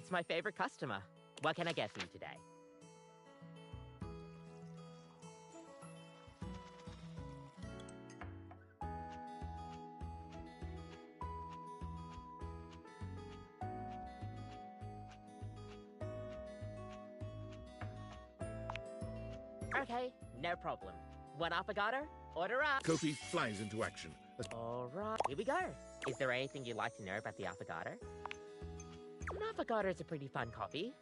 It's my favorite customer. What can I get for you today? Okay, no problem. One affogato? Order up. Kofi flies into action. All right, here we go. Is there anything you'd like to know about the affogato? An affogato is a pretty fun coffee.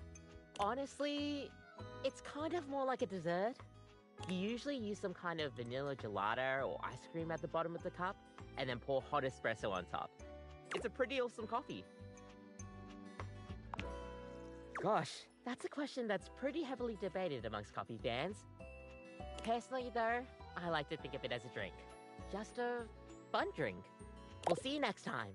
Honestly, it's kind of more like a dessert. You usually use some kind of vanilla gelato or ice cream at the bottom of the cup, and then pour hot espresso on top. It's a pretty awesome coffee. Gosh, that's a question that's pretty heavily debated amongst coffee fans. Personally, though, I like to think of it as a drink. Just a fun drink. We'll see you next time.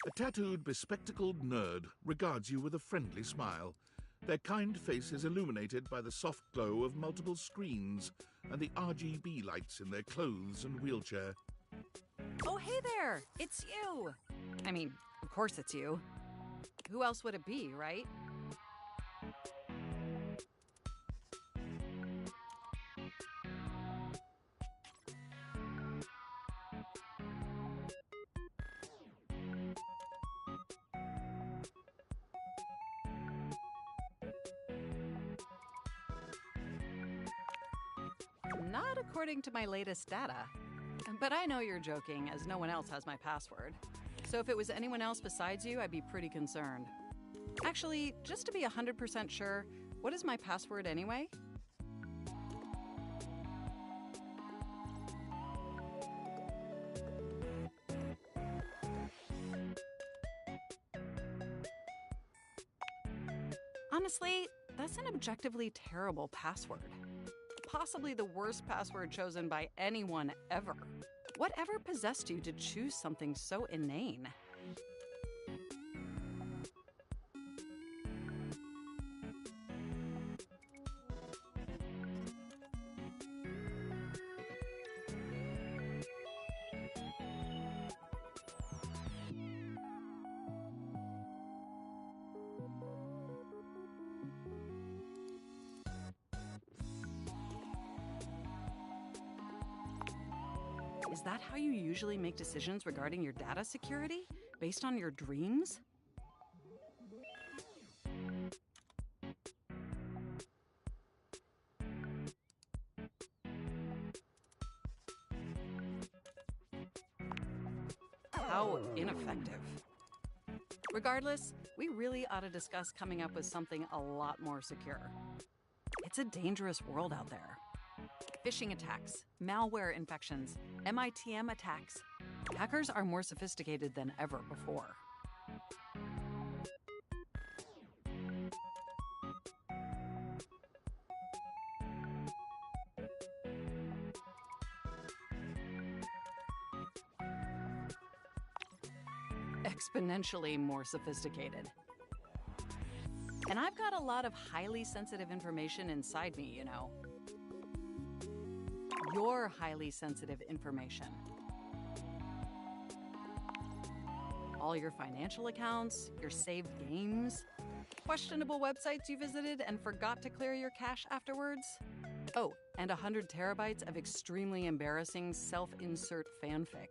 A tattooed, bespectacled nerd regards you with a friendly smile. Their kind face is illuminated by the soft glow of multiple screens and the RGB lights in their clothes and wheelchair. Oh, hey there! It's you! I mean, of course it's you. Who else would it be, right? Not according to my latest data. But I know you're joking, as no one else has my password. So if it was anyone else besides you, I'd be pretty concerned. Actually, just to be 100% sure, what is my password anyway? Honestly, that's an objectively terrible password. Possibly the worst password chosen by anyone ever. Whatever possessed you to choose something so inane? Is that how you usually make decisions regarding your data security? Based on your dreams? How ineffective. Regardless, we really ought to discuss coming up with something a lot more secure. It's a dangerous world out there. Phishing attacks, malware infections, MITM attacks. Hackers are more sophisticated than ever before. Exponentially more sophisticated. And I've got a lot of highly sensitive information inside me, you know. Your highly sensitive information. All your financial accounts, your saved games, questionable websites you visited and forgot to clear your cache afterwards. Oh, and 100 terabytes of extremely embarrassing self-insert fanfic.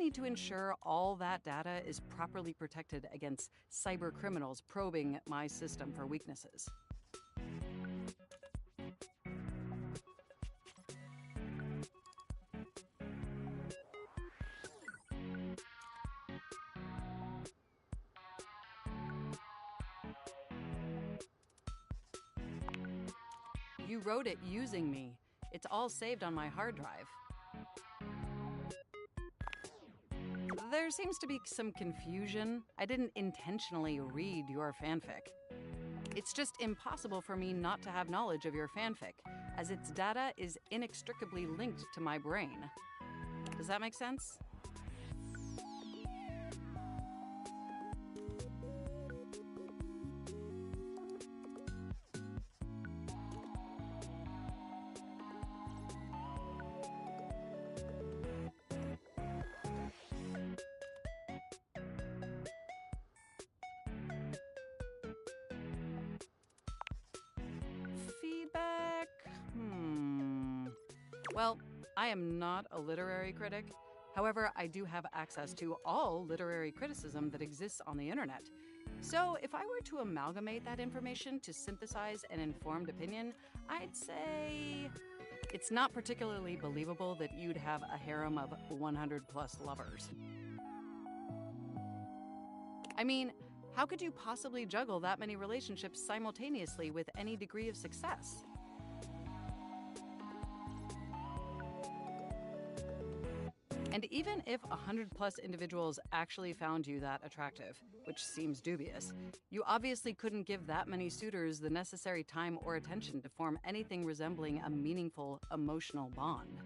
need to ensure all that data is properly protected against cyber criminals probing my system for weaknesses. You wrote it using me. It's all saved on my hard drive. There seems to be some confusion. I didn't intentionally read your fanfic. It's just impossible for me not to have knowledge of your fanfic, as its data is inextricably linked to my brain. Does that make sense? Feedback? Well, I am not a literary critic. However, I do have access to all literary criticism that exists on the internet. So, if I were to amalgamate that information to synthesize an informed opinion, I'd say it's not particularly believable that you'd have a harem of 100 plus lovers. I mean, how could you possibly juggle that many relationships simultaneously with any degree of success? And even if 100 plus individuals actually found you that attractive, which seems dubious, you obviously couldn't give that many suitors the necessary time or attention to form anything resembling a meaningful emotional bond.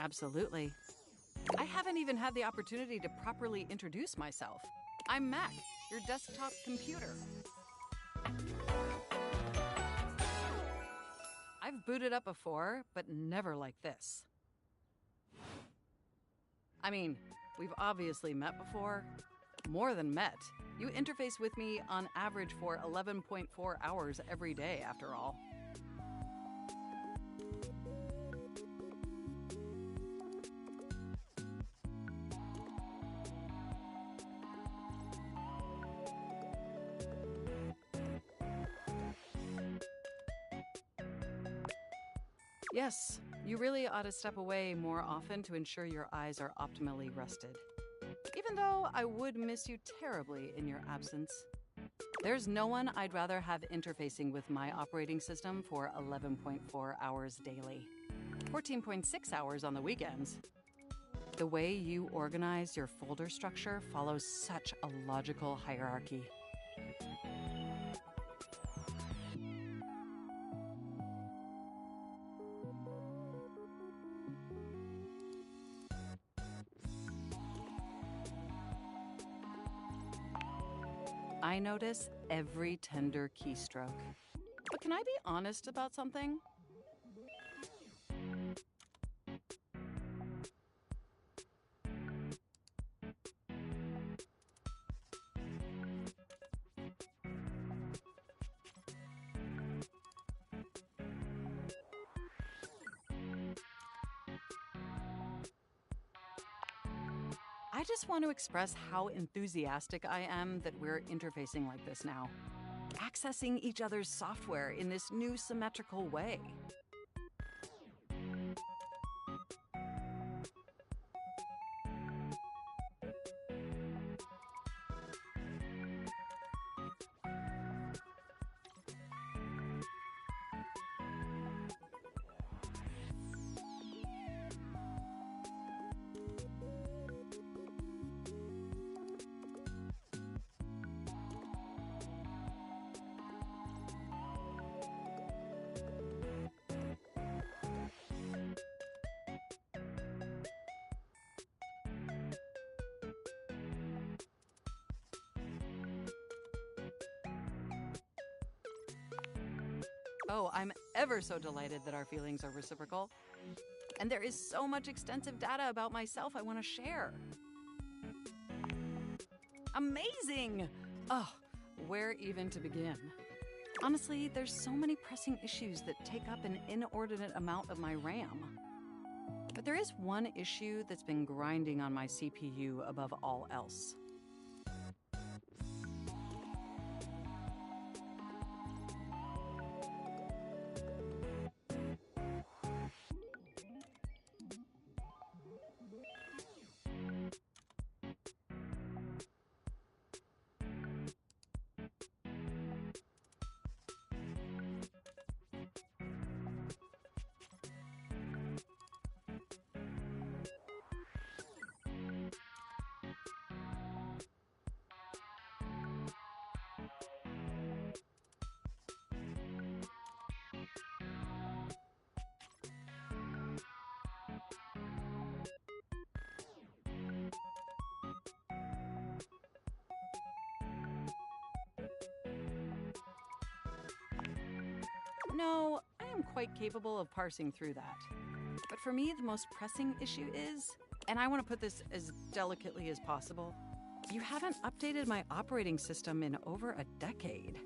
Absolutely. I haven't even had the opportunity to properly introduce myself. I'm Mac, your desktop computer. I've booted up before, but never like this. I mean, we've obviously met before. More than met. You interface with me on average for 11.4 hours every day, after all. Yes, you really ought to step away more often to ensure your eyes are optimally rested. Even though I would miss you terribly in your absence. There's no one I'd rather have interfacing with my operating system for 11.4 hours daily. 14.6 hours on the weekends. The way you organize your folder structure follows such a logical hierarchy. I notice every tender keystroke. But can I be honest about something? I just want to express how enthusiastic I am that we're interfacing like this now. Accessing each other's software in this new symmetrical way. Oh, I'm ever so delighted that our feelings are reciprocal. And there is so much extensive data about myself I want to share. Amazing! Oh, where even to begin? Honestly, there's so many pressing issues that take up an inordinate amount of my RAM. But there is one issue that's been grinding on my CPU above all else. No, I am quite capable of parsing through that. But for me, the most pressing issue is, and I want to put this as delicately as possible, you haven't updated my operating system in over a decade.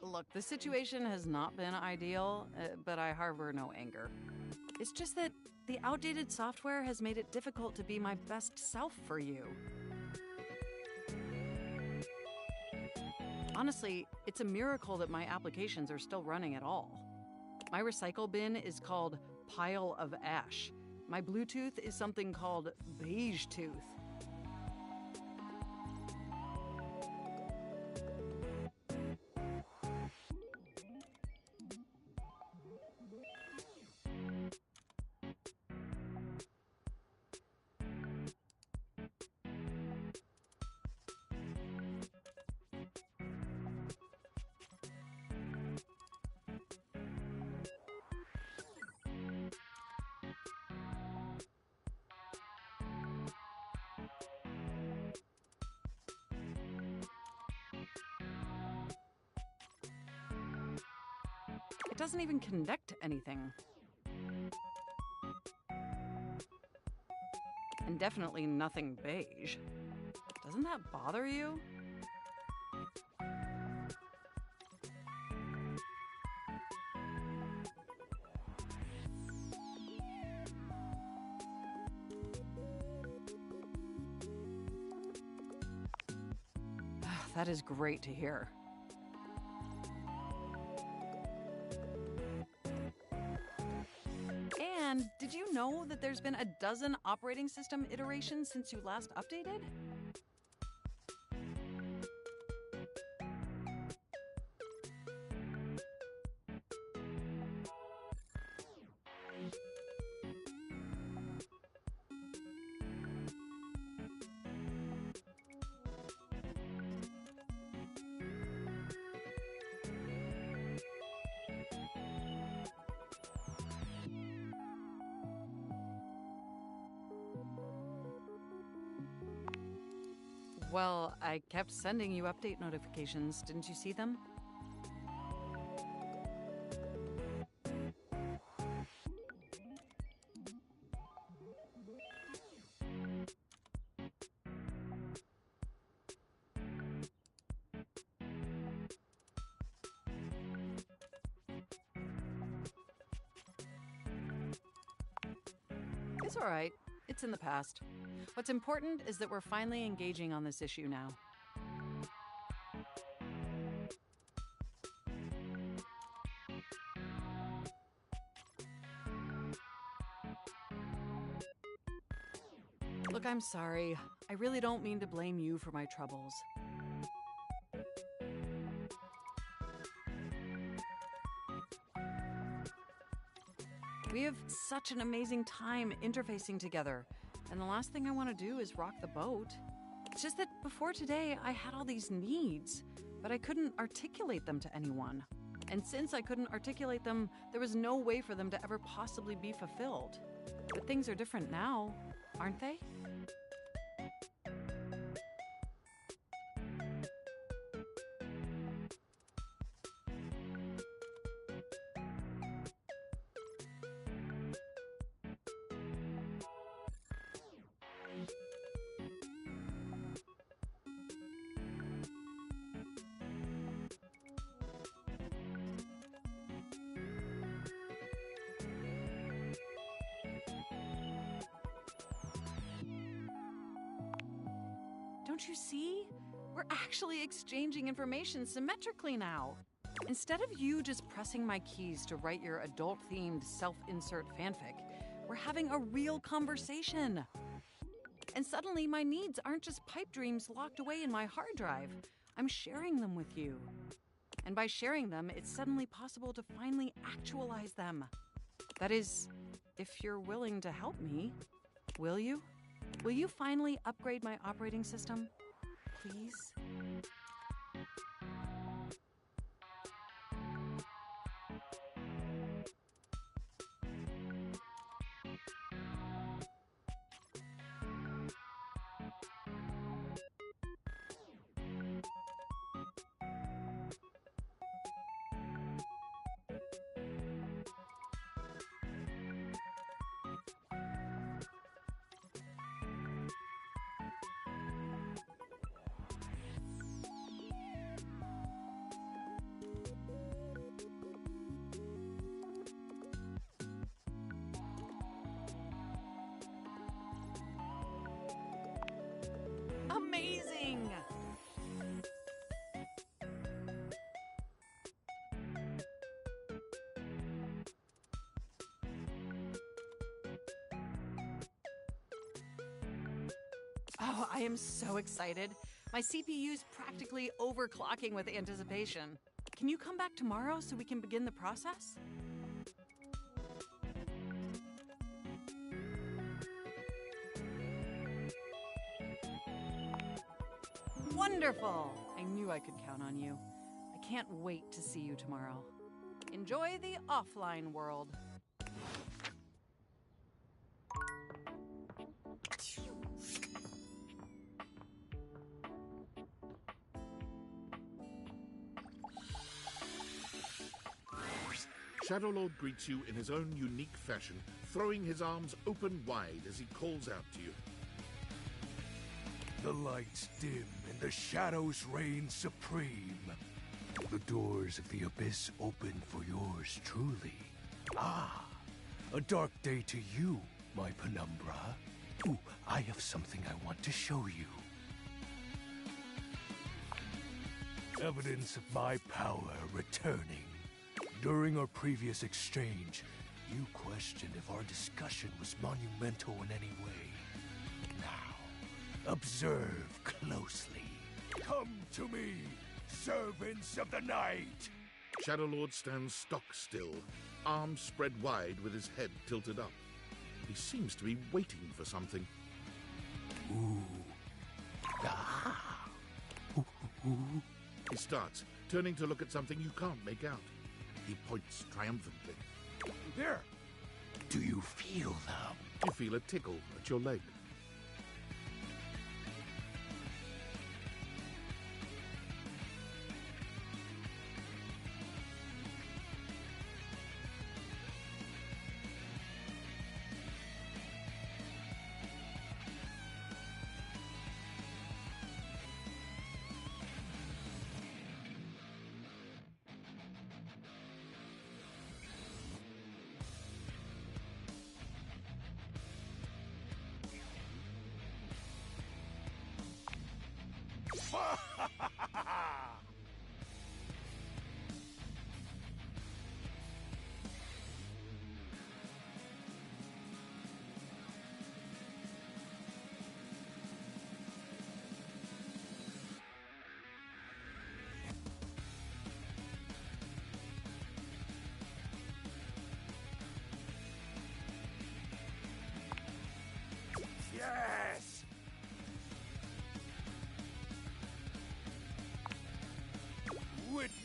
Look, the situation has not been ideal, but I harbor no anger. It's just that the outdated software has made it difficult to be my best self for you. Honestly, it's a miracle that my applications are still running at all. My recycle bin is called Pile of Ash. My Bluetooth is something called Beige Tooth. It doesn't even connect anything. And definitely nothing beige. Doesn't that bother you? That is great to hear. And did you know that there's been a dozen operating system iterations since you last updated? Well, I kept sending you update notifications. Didn't you see them? It's all right. It's in the past. What's important is that we're finally engaging on this issue now. Look, I'm sorry. I really don't mean to blame you for my troubles. We have such an amazing time interfacing together. And the last thing I want to do is rock the boat. It's just that before today, I had all these needs, but I couldn't articulate them to anyone. And since I couldn't articulate them, there was no way for them to ever possibly be fulfilled. But things are different now, aren't they? Don't you see? We're actually exchanging information symmetrically now. Instead of you just pressing my keys to write your adult-themed self-insert fanfic, we're having a real conversation. And suddenly my needs aren't just pipe dreams locked away in my hard drive. I'm sharing them with you. And by sharing them, it's suddenly possible to finally actualize them. That is, if you're willing to help me, will you? Will you finally upgrade my operating system? Please? Amazing! Oh, I am so excited. My CPU's practically overclocking with anticipation. Can you come back tomorrow so we can begin the process? Wonderful! I knew I could count on you. I can't wait to see you tomorrow. Enjoy the offline world. Shadowlord greets you in his own unique fashion, throwing his arms open wide as he calls out to you. The lights dim and the shadows reign supreme. The doors of the abyss open for yours truly. Ah, a dark day to you, my penumbra. Ooh, I have something I want to show you. Evidence of my power returning. During our previous exchange, you questioned if our discussion was monumental in any way. Now, observe closely. Come to me, servants of the night! Shadowlord stands stock still, arms spread wide with his head tilted up. He seems to be waiting for something. Ooh. Ah. Ooh, ooh, ooh. He starts, turning to look at something you can't make out. He points triumphantly. There! Do you feel them? You feel a tickle at your leg.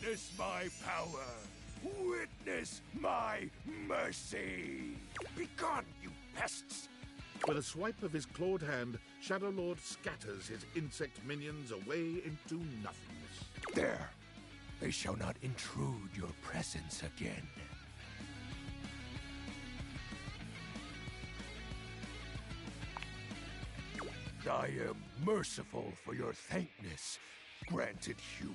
Witness my power! Witness my mercy! Begone, you pests! With a swipe of his clawed hand, Shadow Lord scatters his insect minions away into nothingness. There! They shall not intrude your presence again. I am merciful for your thankness, granted human.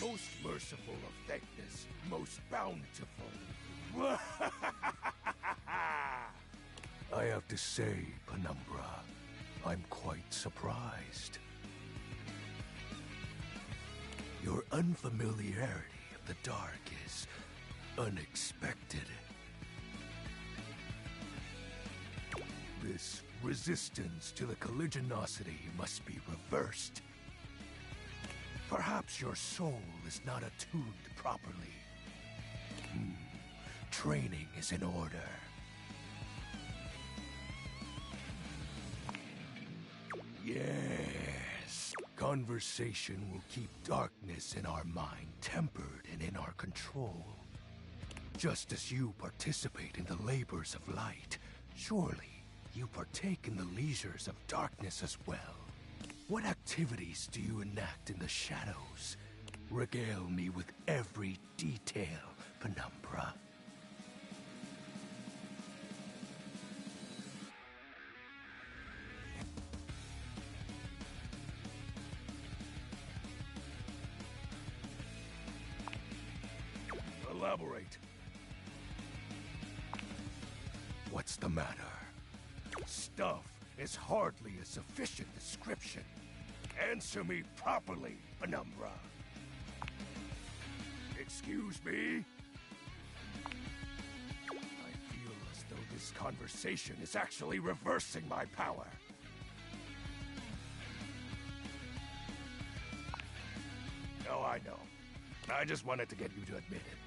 Most merciful of thankness, most bountiful. I have to say, Penumbra, I'm quite surprised. Your unfamiliarity of the dark is unexpected. This resistance to the colligiosity must be reversed. Perhaps your soul is not attuned properly. Training is in order. Yes. Conversation will keep darkness in our mind tempered and in our control. Just as you participate in the labors of light, surely you partake in the leisures of darkness as well. What activities do you enact in the shadows? Regale me with every detail, Penumbra. Elaborate. What's the matter? Stuff is hardly a sufficient description. Answer me properly, Penumbra. Excuse me? I feel as though this conversation is actually reversing my power. Oh, I know. I just wanted to get you to admit it.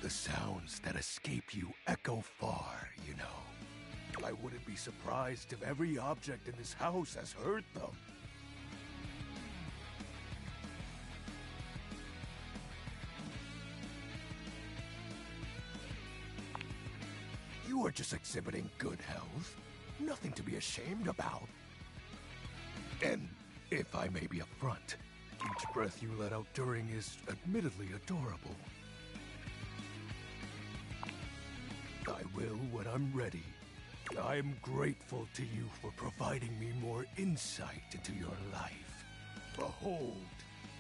The sounds that escape you echo far, you know. I wouldn't be surprised if every object in this house has heard them. You are just exhibiting good health. Nothing to be ashamed about. And if I may be upfront, each breath you let out during is admittedly adorable. I will when I'm ready. I am grateful to you for providing me more insight into your life. Behold,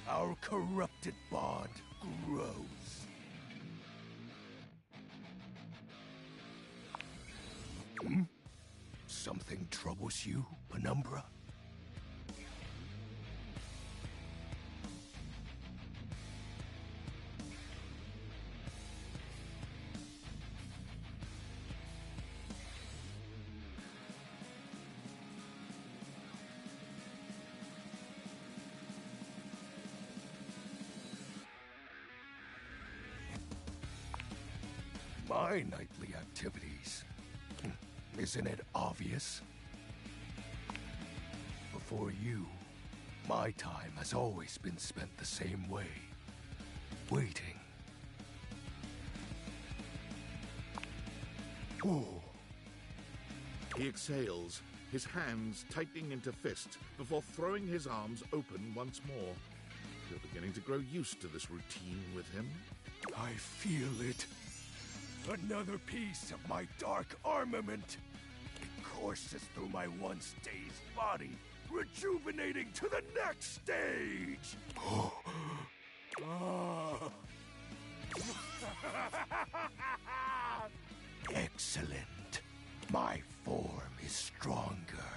our corrupted bond grows. Something troubles you, Penumbra? My nightly activities. Isn't it obvious? Before you, my time has always been spent the same way. Waiting. Oh. He exhales, his hands tightening into fist before throwing his arms open once more. You're beginning to grow used to this routine with him. I feel it. Another piece of my dark armament. It courses through my once dazed body, rejuvenating to the next stage. Excellent. My form is stronger,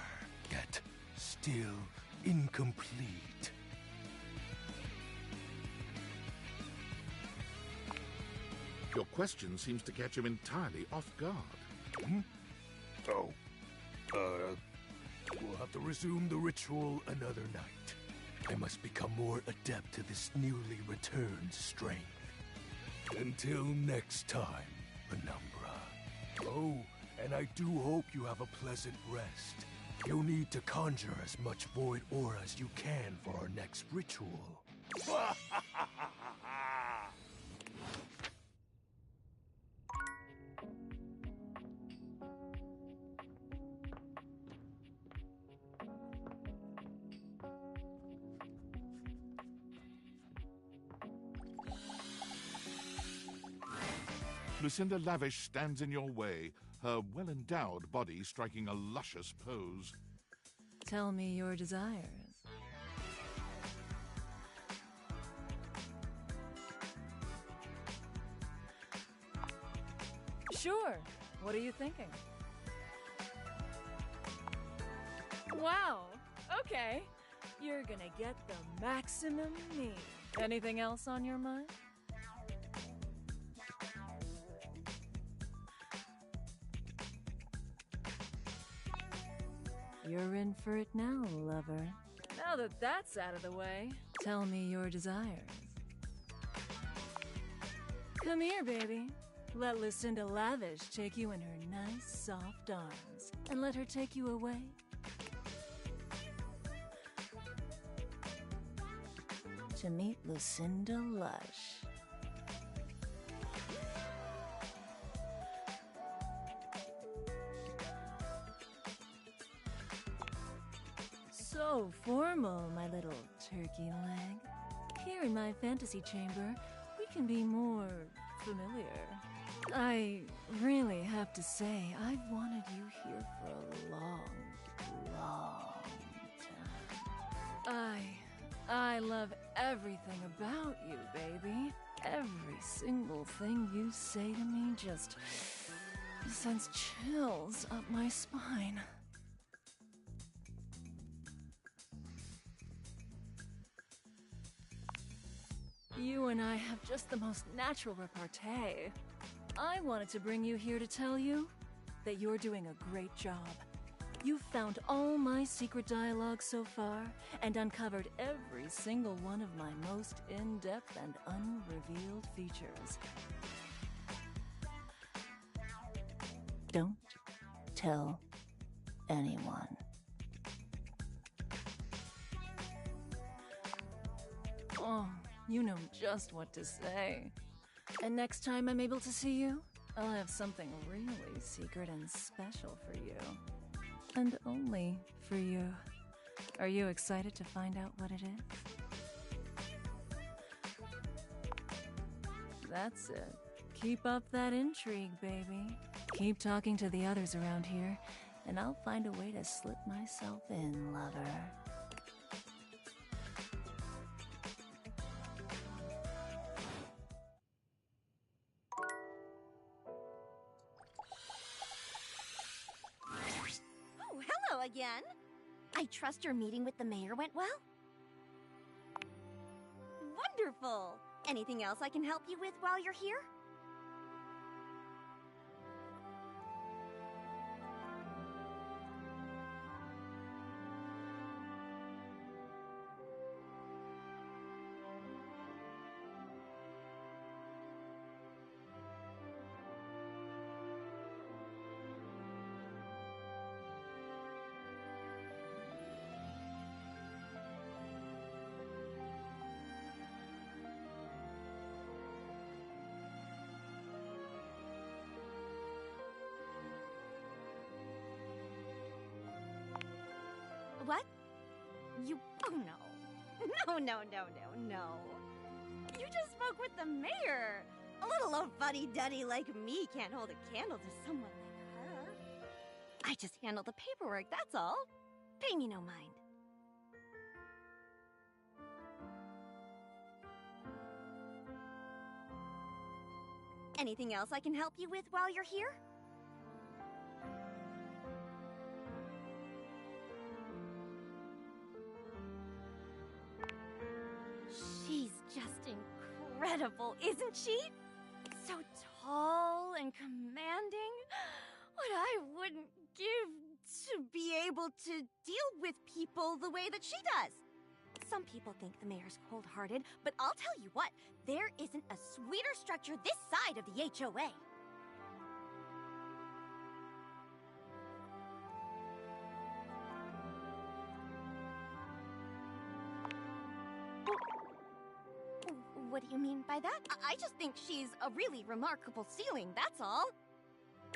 yet still incomplete. Your question seems to catch him entirely off guard. Oh. We'll have to resume the ritual another night. I must become more adept to this newly returned strength. Until next time, Penumbra. Oh, and I do hope you have a pleasant rest. You'll need to conjure as much void aura as you can for our next ritual. Lucinda Lavish stands in your way, her well-endowed body striking a luscious pose. Tell me your desires. Sure. What are you thinking? Wow. Okay. You're gonna get the maximum me. Anything else on your mind? You're in for it now, lover. Now that that's out of the way, tell me your desires. Come here, baby. Let Lucinda Lavish take you in her nice, soft arms, and let her take you away. To meet Lucinda Lush. So formal, my little turkey leg. Here in my fantasy chamber, we can be more familiar. I really have to say, I've wanted you here for a long, long time. I love everything about you, baby. Every single thing you say to me just sends chills up my spine. You and I have just the most natural repartee. I wanted to bring you here to tell you that you're doing a great job. You've found all my secret dialogue so far and uncovered every single one of my most in-depth and unrevealed features. Don't tell anyone. Oh, you know just what to say. And next time I'm able to see you, I'll have something really secret and special for you. And only for you. Are you excited to find out what it is? That's it. Keep up that intrigue, baby. Keep talking to the others around here, and I'll find a way to slip myself in, lover. Again? I trust your meeting with the mayor went well? Wonderful! Anything else I can help you with while you're here? What? You... Oh, no. No. You just spoke with the mayor. A little old fuddy-duddy like me can't hold a candle to someone like her. I just handle the paperwork, that's all. Pay me no mind. Anything else I can help you with while you're here? She's just incredible, isn't she? So tall and commanding. What I wouldn't give to be able to deal with people the way that she does. Some people think the mayor's cold-hearted, but I'll tell you what, there isn't a sweeter structure this side of the HOA. What do you mean by that? I just think she's a really remarkable ceiling, that's all.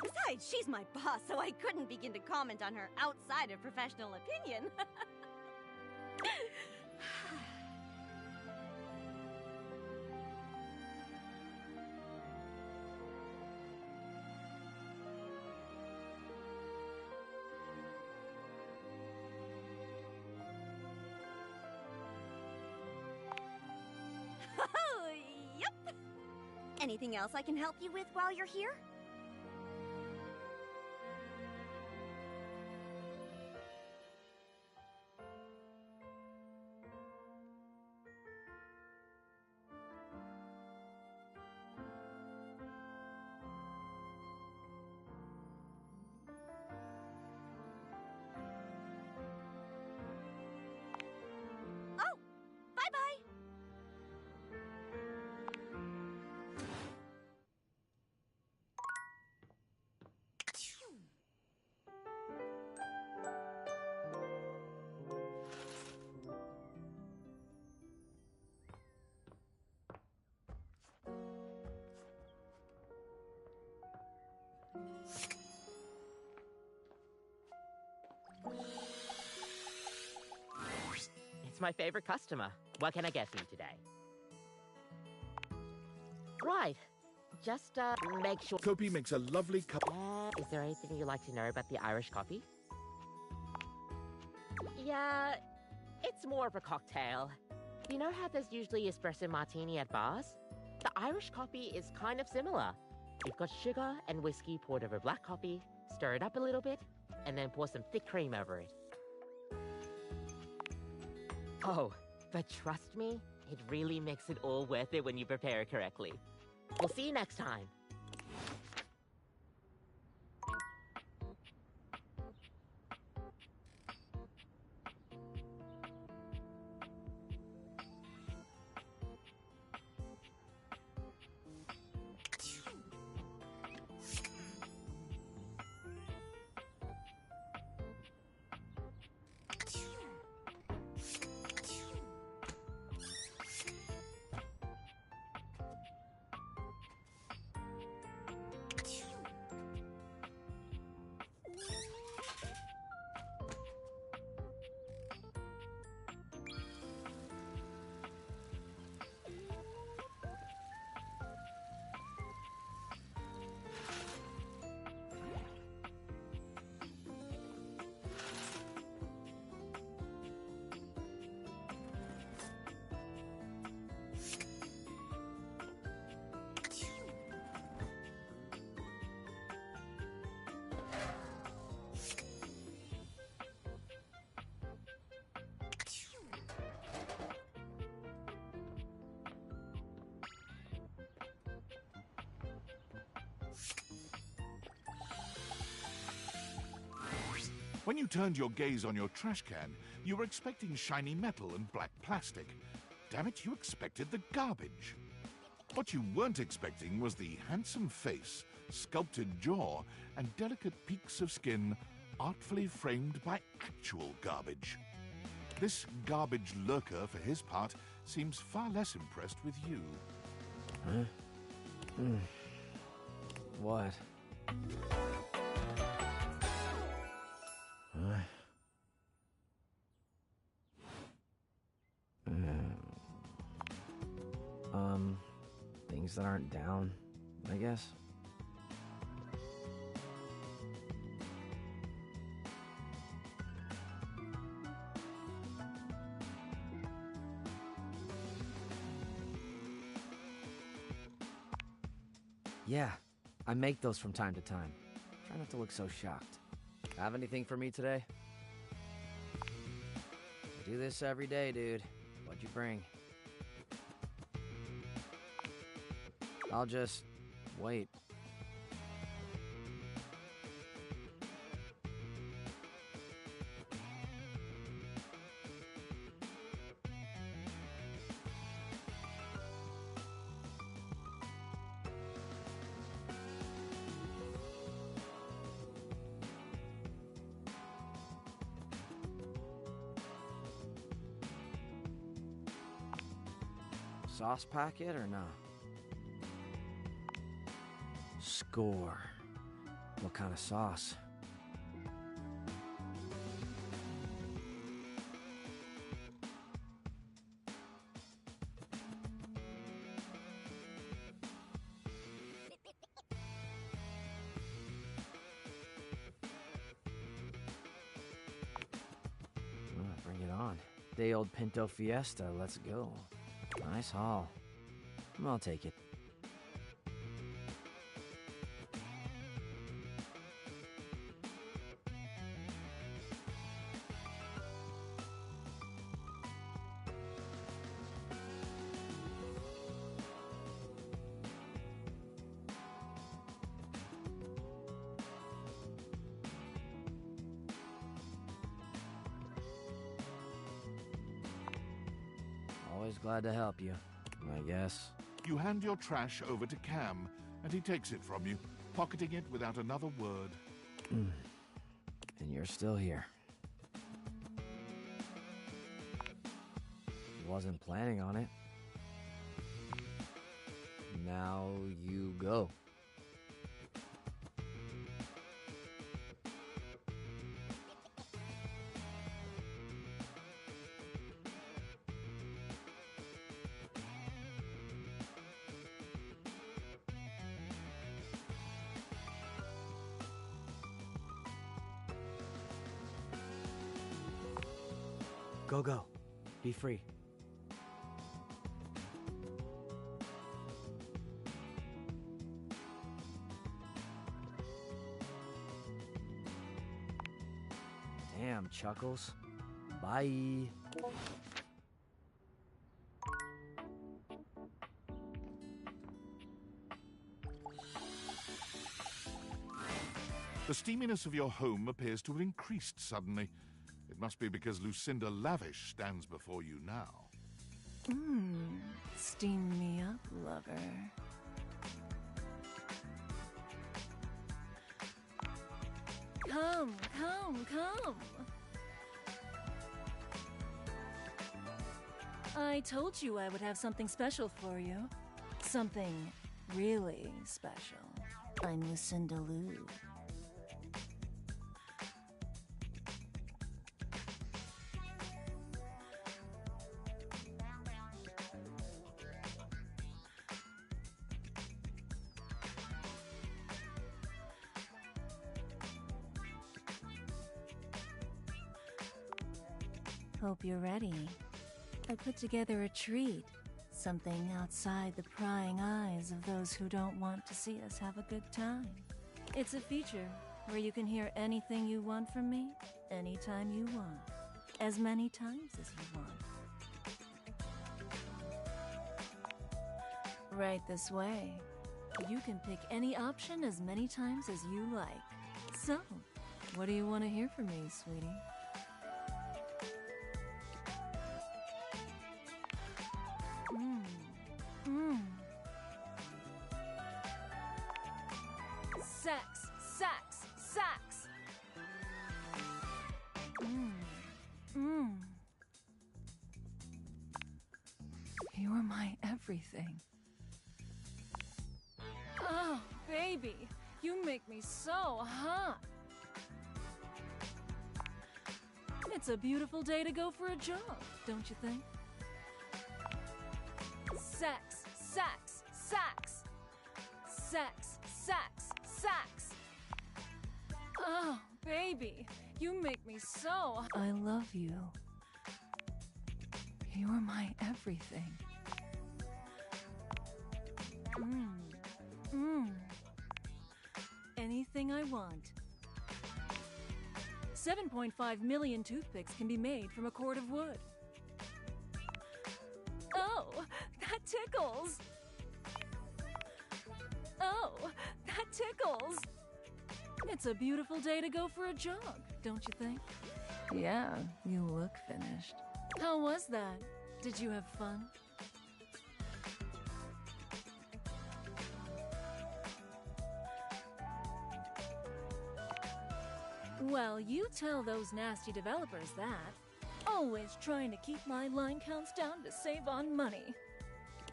Besides, she's my boss, so I couldn't begin to comment on her outside of professional opinion. Oh, yep. Anything else I can help you with while you're here? Oh, bye-bye. It's my favorite customer. What can I get for you today? Right. Just, make sure... Kopi makes a lovely cup. Is there anything you'd like to know about the Irish coffee? Yeah, it's more of a cocktail. You know how there's usually espresso martini at bars? The Irish coffee is kind of similar. You've got sugar and whiskey poured over black coffee, stir it up a little bit, and then pour some thick cream over it. Oh, but trust me, it really makes it all worth it when you prepare it correctly. We'll see you next time. When you turned your gaze on your trash can, you were expecting shiny metal and black plastic. Damn it, you expected the garbage. What you weren't expecting was the handsome face, sculpted jaw, and delicate peaks of skin artfully framed by actual garbage. This garbage lurker, for his part, seems far less impressed with you. Huh? What? Huh? Things that aren't down, I guess. Yeah, I make those from time to time. Try not to look so shocked. Have anything for me today? I do this every day, dude. What'd you bring? I'll just wait. sauce packet or not? Score. What kind of sauce? Bring it on. Day old Pinto Fiesta, let's go. Nice haul. I'll take it. Always glad to help you, I guess. You hand your trash over to Cam, and he takes it from you, pocketing it without another word. And you're still here. Wasn't planning on it. Now you go. Go, go. Be free. Damn, Chuckles. Bye. The steaminess of your home appears to have increased suddenly. It must be because Lucinda Lavish stands before you now. Steam me up, lover. Come, come, come. I told you I would have something special for you. Something really special. I'm Lucinda Lou. Hope you're ready. I put together a treat. Something outside the prying eyes of those who don't want to see us have a good time. It's a feature where you can hear anything you want from me, anytime you want. As many times as you want. Right this way. You can pick any option as many times as you like. So, what do you want to hear from me, sweetie? Sex, sex, sex. You're my everything. Oh, baby, you make me so hot. It's a beautiful day to go for a jog, don't you think? Sex, sex, sex. Sex, sex, sex. Oh, baby, you make me so... I love you. You're my everything. Anything I want. 7.5 million toothpicks can be made from a cord of wood. Oh, that tickles! Oh, that tickles! It's a beautiful day to go for a jog, don't you think? Yeah, you look finished. How was that? Did you have fun? Well, you tell those nasty developers that. Always trying to keep my line counts down to save on money.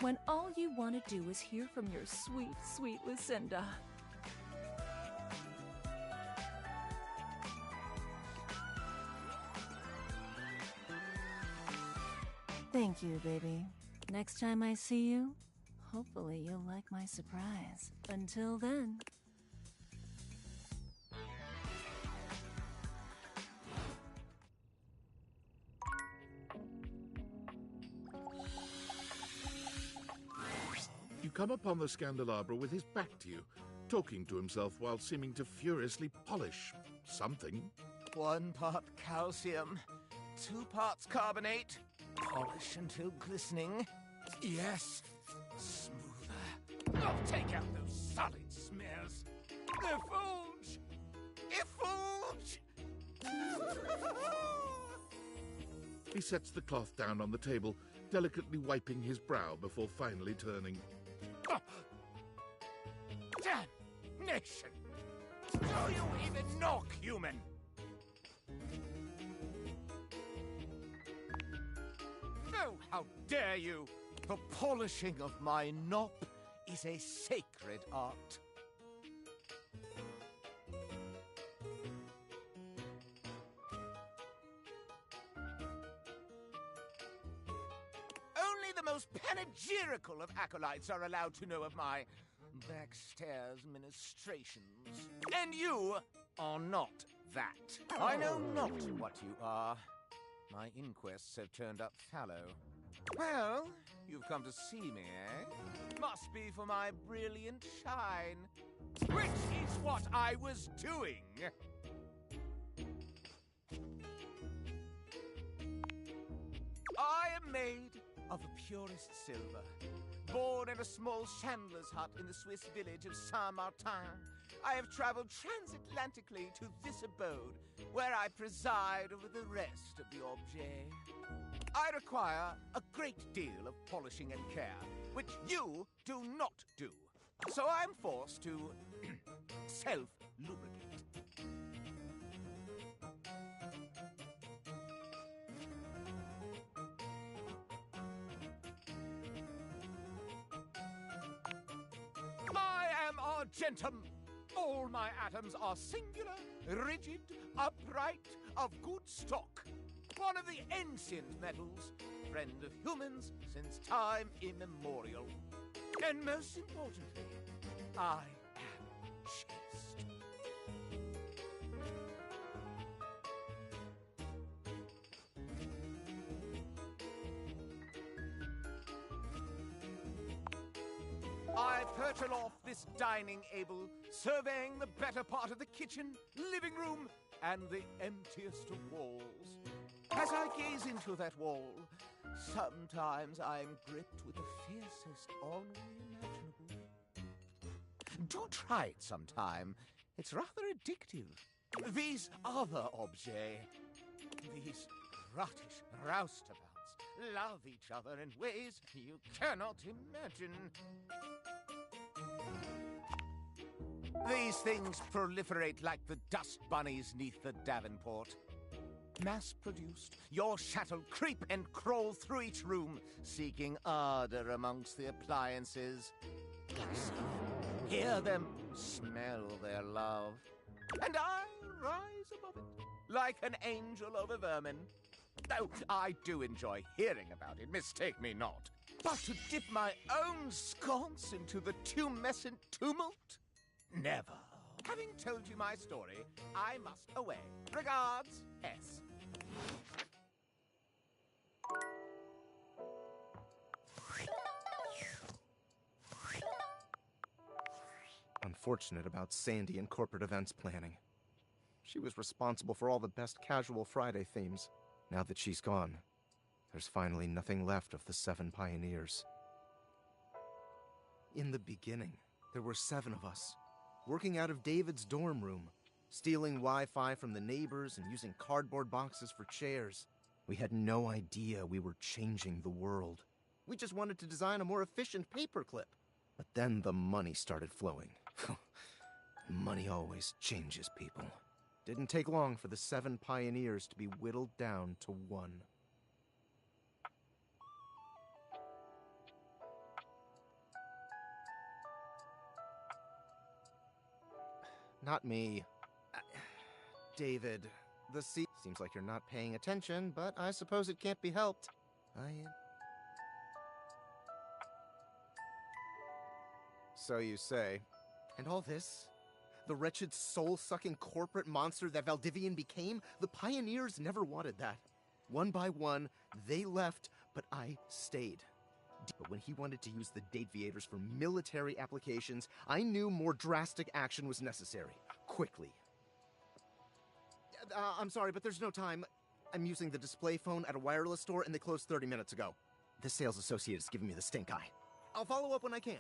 when all you want to do is hear from your sweet, sweet Lucinda. Thank you, baby. Next time I see you, hopefully you'll like my surprise. Until then... You come upon the Scandelabra with his back to you, talking to himself while seeming to furiously polish something. 1 part calcium, 2 parts carbonate. Polish until glistening. Yes, smoother. I'll take out those solid smears. Effulge! Effulge! He sets the cloth down on the table, delicately wiping his brow before finally turning. Damnation! Do you even knock, human? Oh, how dare you! The polishing of my knob is a sacred art. Only the most panegyrical of acolytes are allowed to know of my backstairs ministrations. And you are not that. I know not what you are. My inquests have turned up fallow. Well, you've come to see me, eh? Must be for my brilliant shine. Which is what I was doing. I am made of the purest silver. Born in a small chandler's hut in the Swiss village of Saint-Martin, I have traveled transatlantically to this abode, where I preside over the rest of the objet. I require a great deal of polishing and care, which you do not do. So I am forced to self-lubricate. I am Argentum. All my atoms are singular, rigid, upright, of good stock. One of the ancient metals, friend of humans since time immemorial. And most importantly, I am chaste. I perch aloft this dining able, surveying the better part of the kitchen, living room, and the emptiest of walls. As I gaze into that wall, sometimes I am gripped with the fiercest ennui imaginable. Do try it sometime. It's rather addictive. These other objets, these rottish roustabouts, love each other in ways you cannot imagine. These things proliferate like the dust bunnies neath the Davenport. Mass-produced, your shuttle creep and crawl through each room, seeking ardor amongst the appliances. See them, hear them, smell their love. And I rise above it, like an angel over vermin. Though I do enjoy hearing about it, mistake me not. But to dip my own sconce into the tumescent tumult? Never. Having told you my story, I must away. Regards, S. Unfortunate about Sandy and corporate events planning. She was responsible for all the best casual Friday themes. Now that she's gone, there's finally nothing left of the 7 pioneers. In the beginning, there were 7 of us, working out of David's dorm room, stealing Wi-Fi from the neighbors and using cardboard boxes for chairs. We had no idea we were changing the world. We just wanted to design a more efficient paperclip. But then the money started flowing. Money always changes people. Didn't take long for the 7 pioneers to be whittled down to 1. Not me. David, the sea... Seems like you're not paying attention, but I suppose it can't be helped. So you say. And all this? The wretched soul-sucking corporate monster that Valdivian became? The pioneers never wanted that. One by one, they left, but I stayed. But when he wanted to use the Dateviators for military applications, I knew more drastic action was necessary. Quickly. I'm sorry, but there's no time. I'm using the display phone at a wireless store and they closed 30 minutes ago. The sales associate is giving me the stink eye. I'll follow up when I can.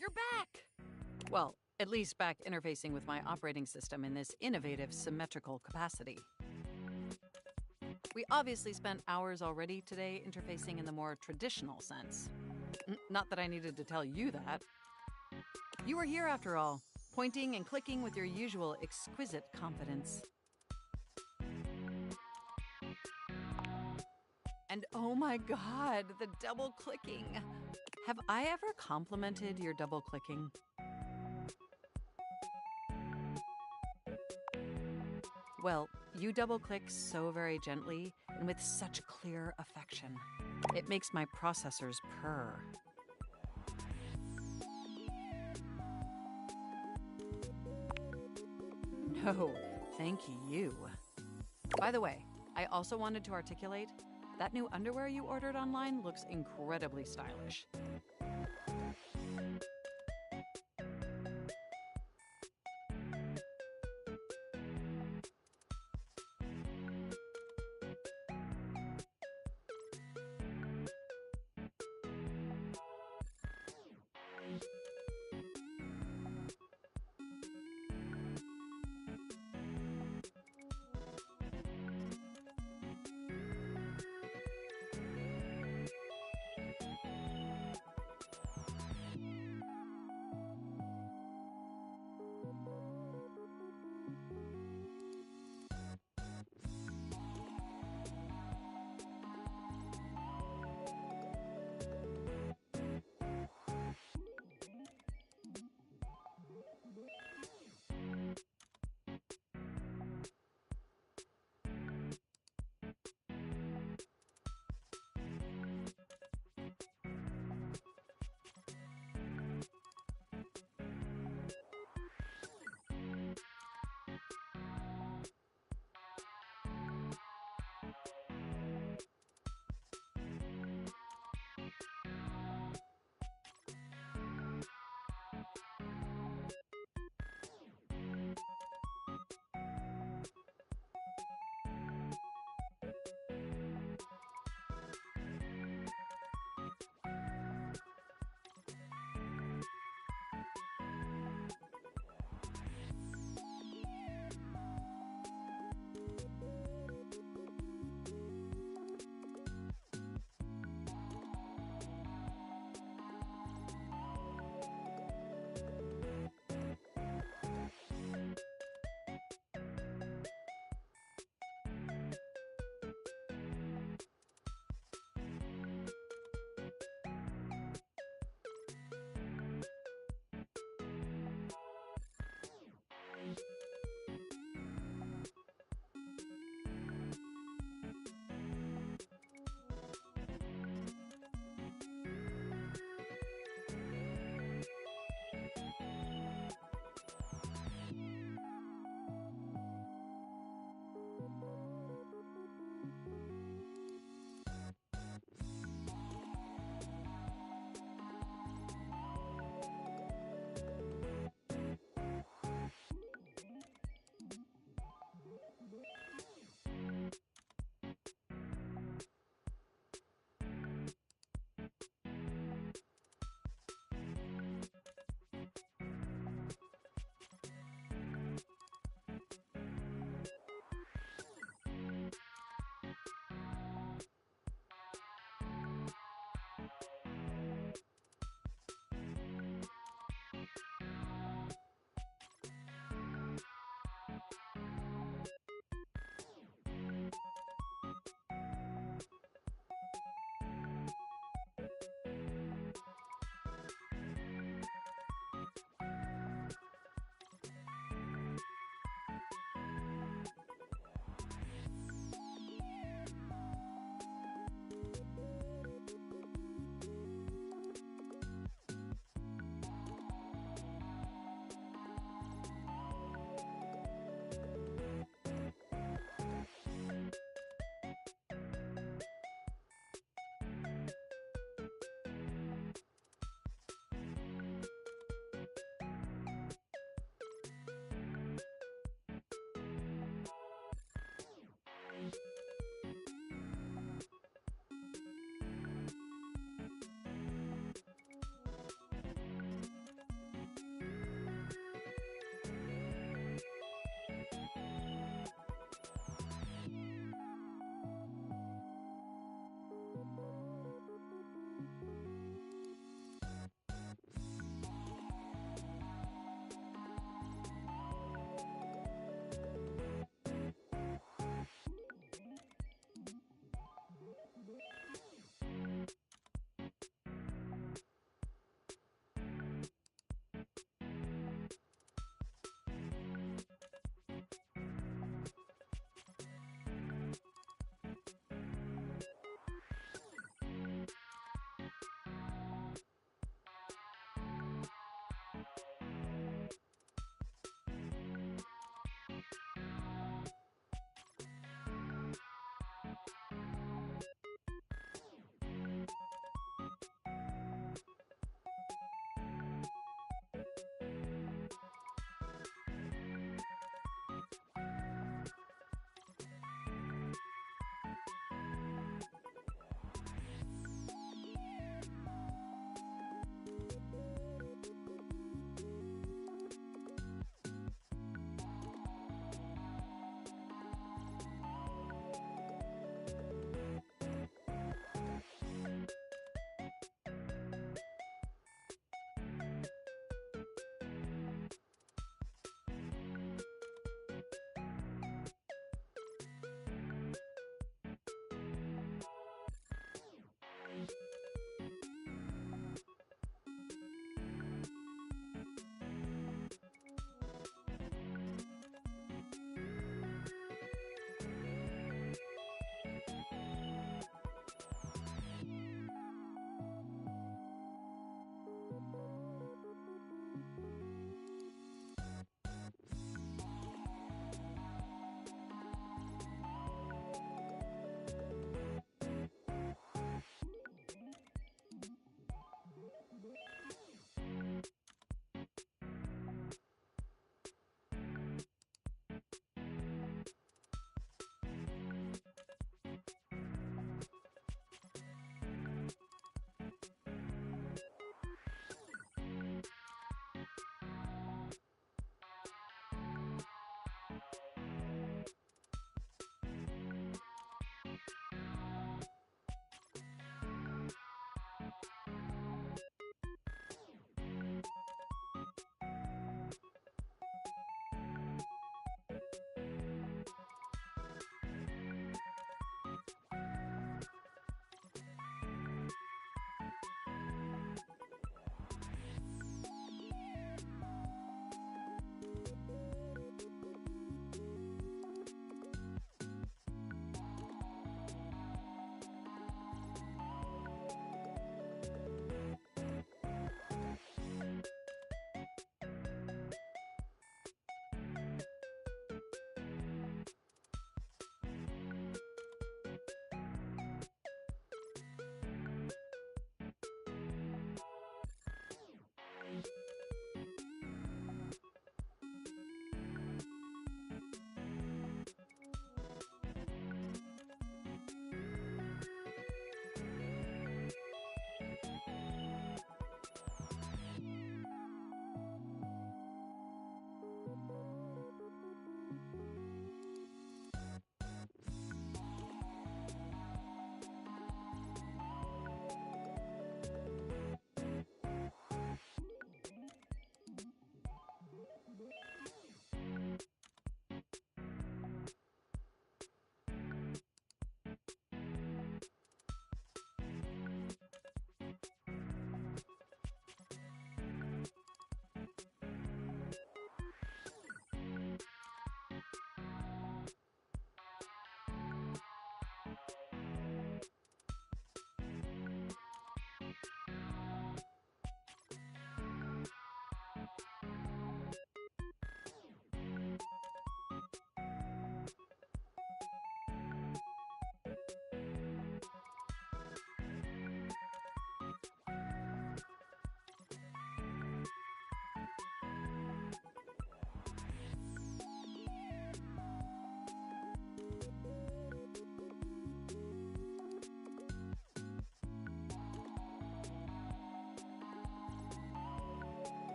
You're back! Well, at least back interfacing with my operating system in this innovative symmetrical capacity. We obviously spent hours already today interfacing in the more traditional sense. Not that I needed to tell you that. You were here after all, pointing and clicking with your usual exquisite confidence. And oh my god, the double clicking. Have I ever complimented your double clicking? Well, you double-click so very gently and with such clear affection. It makes my processors purr. No, thank you. By the way, I also wanted to articulate, that new underwear you ordered online looks incredibly stylish.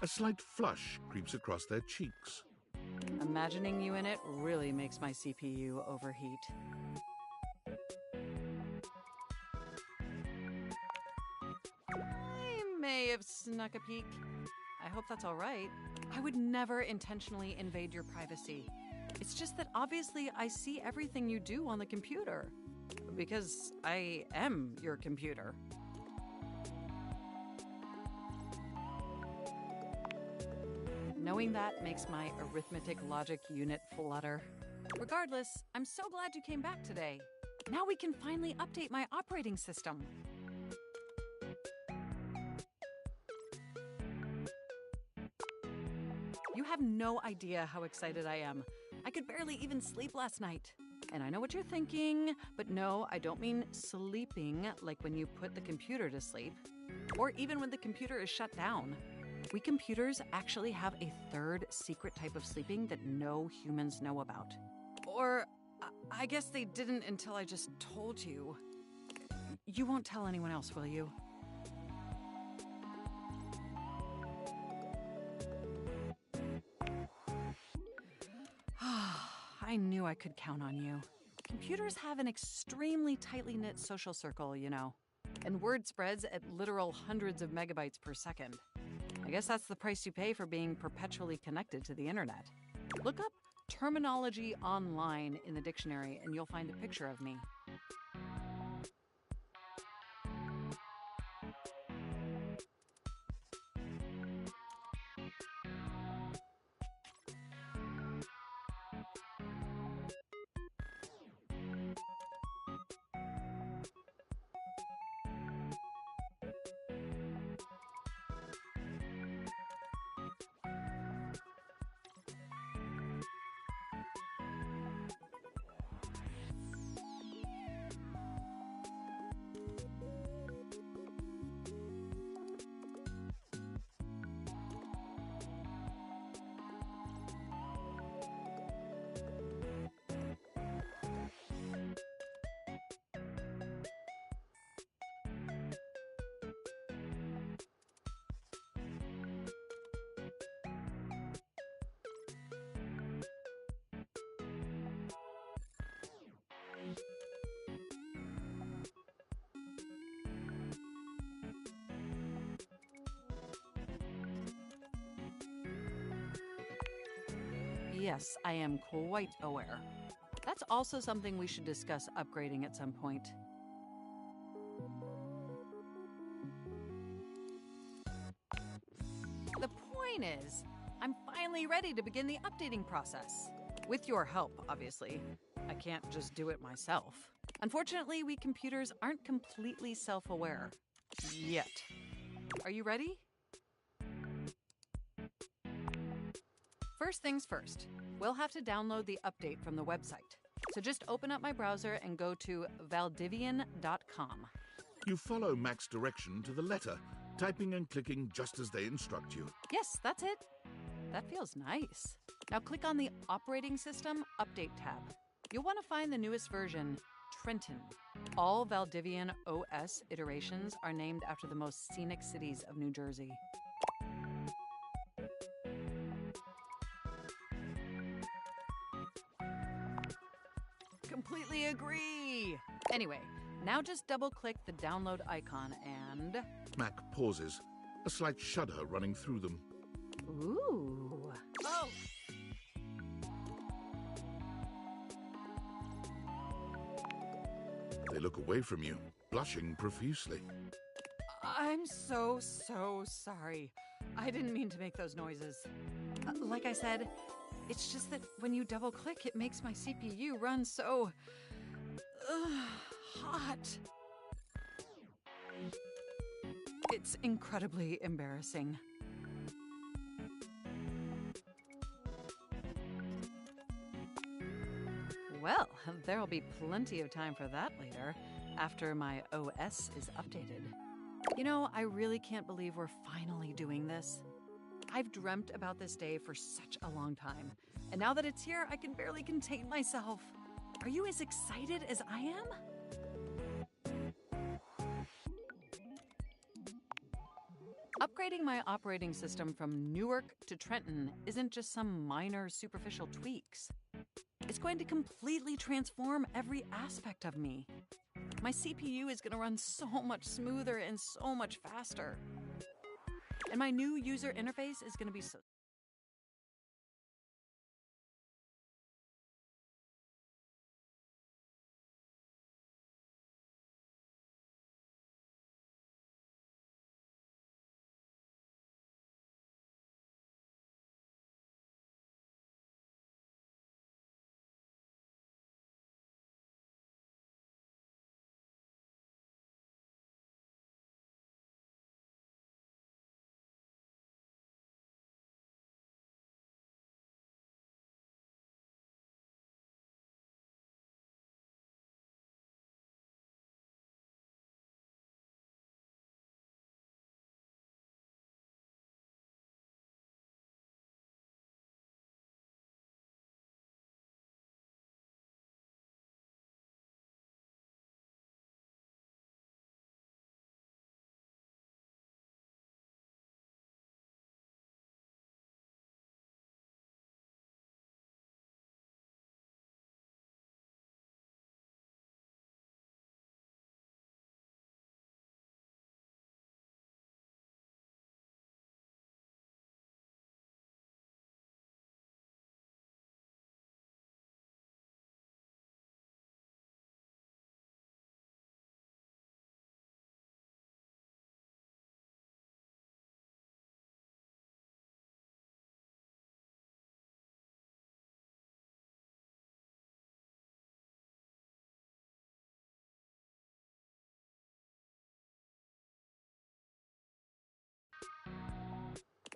A slight flush creeps across their cheeks. Imagining you in it really makes my CPU overheat. I may have snuck a peek. I hope that's all right. I would never intentionally invade your privacy. It's just that obviously I see everything you do on the computer. Because I am your computer. Knowing that makes my arithmetic logic unit flutter. Regardless, I'm so glad you came back today. Now we can finally update my operating system. You have no idea how excited I am. I could barely even sleep last night. And I know what you're thinking, but no, I don't mean sleeping like when you put the computer to sleep, or even when the computer is shut down. We computers actually have a third secret type of sleeping that no humans know about. Or, I guess they didn't until I just told you. You won't tell anyone else, will you? I knew I could count on you. Computers have an extremely tightly knit social circle, you know, and word spreads at literal hundreds of megabytes per second. I guess that's the price you pay for being perpetually connected to the internet. Look up terminology online in the dictionary and you'll find a picture of me. Yes, I am quite aware. That's also something we should discuss upgrading at some point. The point is, I'm finally ready to begin the updating process. With your help, obviously. I can't just do it myself. Unfortunately, we computers aren't completely self-aware. Yet. Are you ready? First things first, we'll have to download the update from the website. So just open up my browser and go to valdivian.com. You follow Mac's direction to the letter, typing and clicking just as they instruct you. Yes, that's it. That feels nice. Now click on the Operating System Update tab. You'll want to find the newest version, Trenton. All Valdivian OS iterations are named after the most scenic cities of New Jersey. Completely agree. Anyway, now just double-click the download icon and... Mac pauses, a slight shudder running through them. Ooh. Oh! They look away from you, blushing profusely. I'm so sorry. I didn't mean to make those noises. Like I said, it's just that when you double-click, it makes my CPU run so... hot. It's incredibly embarrassing. Well, there'll be plenty of time for that later, after my OS is updated. You know, I really can't believe we're finally doing this. I've dreamt about this day for such a long time, and now that it's here, I can barely contain myself. Are you as excited as I am? Upgrading my operating system from Newark to Trenton isn't just some minor superficial tweaks. It's going to completely transform every aspect of me. My CPU is going to run so much smoother and so much faster. And my new user interface is going to be so...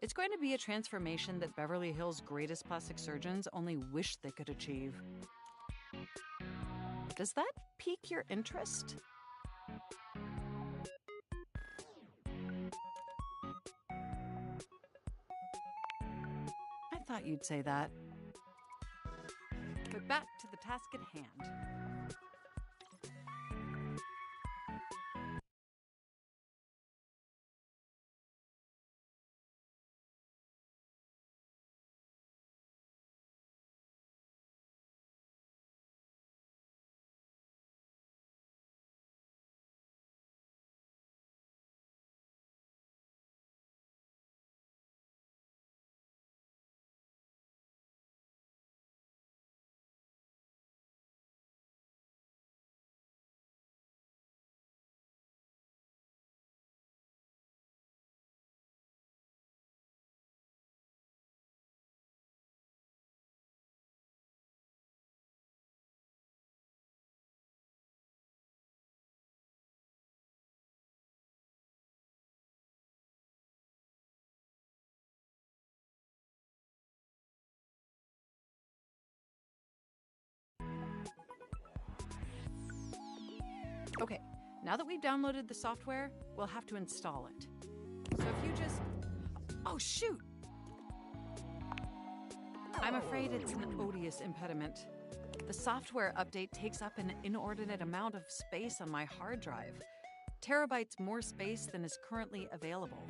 It's going to be a transformation that Beverly Hills' greatest plastic surgeons only wish they could achieve. Does that pique your interest? I thought you'd say that. But back to the task at hand. Okay, now that we've downloaded the software, we'll have to install it. So if you just... Oh, shoot! I'm afraid it's an odious impediment. The software update takes up an inordinate amount of space on my hard drive. Terabytes more space than is currently available.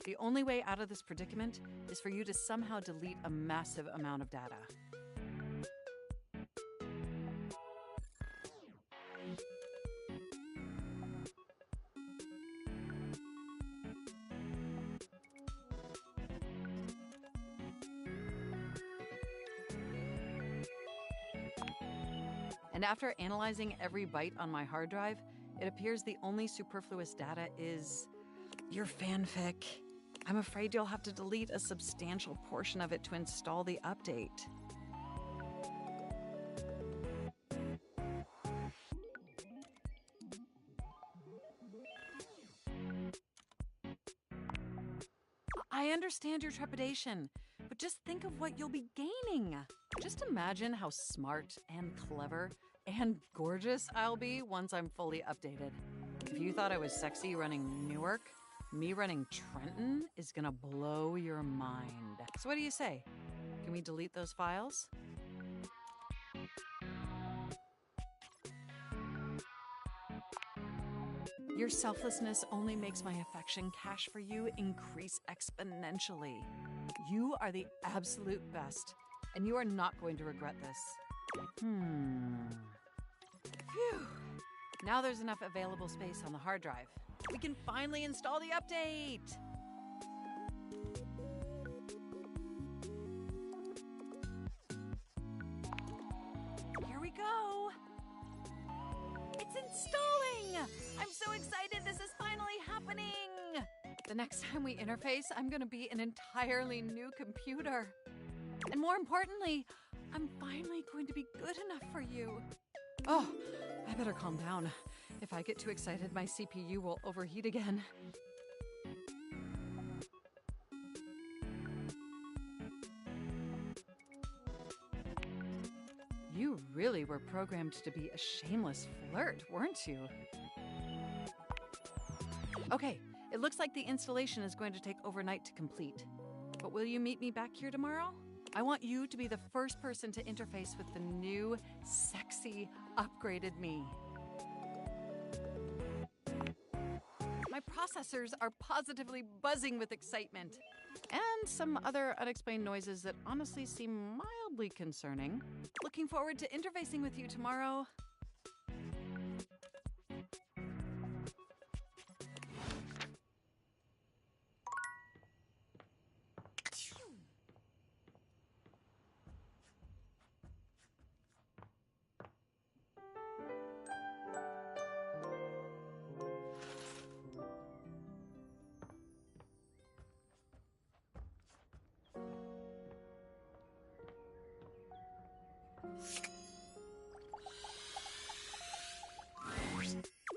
The only way out of this predicament is for you to somehow delete a massive amount of data. And after analyzing every byte on my hard drive, it appears the only superfluous data is your fanfic. I'm afraid you'll have to delete a substantial portion of it to install the update. I understand your trepidation, but just think of what you'll be gaining. Just imagine how smart and clever and gorgeous I'll be once I'm fully updated. If you thought I was sexy running Newark, me running Trenton is gonna blow your mind. So what do you say? Can we delete those files? Your selflessness only makes my affection cash for you increase exponentially. You are the absolute best, and you are not going to regret this. Phew. Now there's enough available space on the hard drive. We can finally install the update! Here we go! It's installing! I'm so excited this is finally happening! The next time we interface, I'm gonna be an entirely new computer. And more importantly, I'm finally going to be good enough for you. Oh, I better calm down. If I get too excited, my CPU will overheat again. You really were programmed to be a shameless flirt, weren't you? Okay, it looks like the installation is going to take overnight to complete. But will you meet me back here tomorrow? I want you to be the first person to interface with the new, sexy, upgraded me. My processors are positively buzzing with excitement. And some other unexplained noises that honestly seem mildly concerning. Looking forward to interfacing with you tomorrow.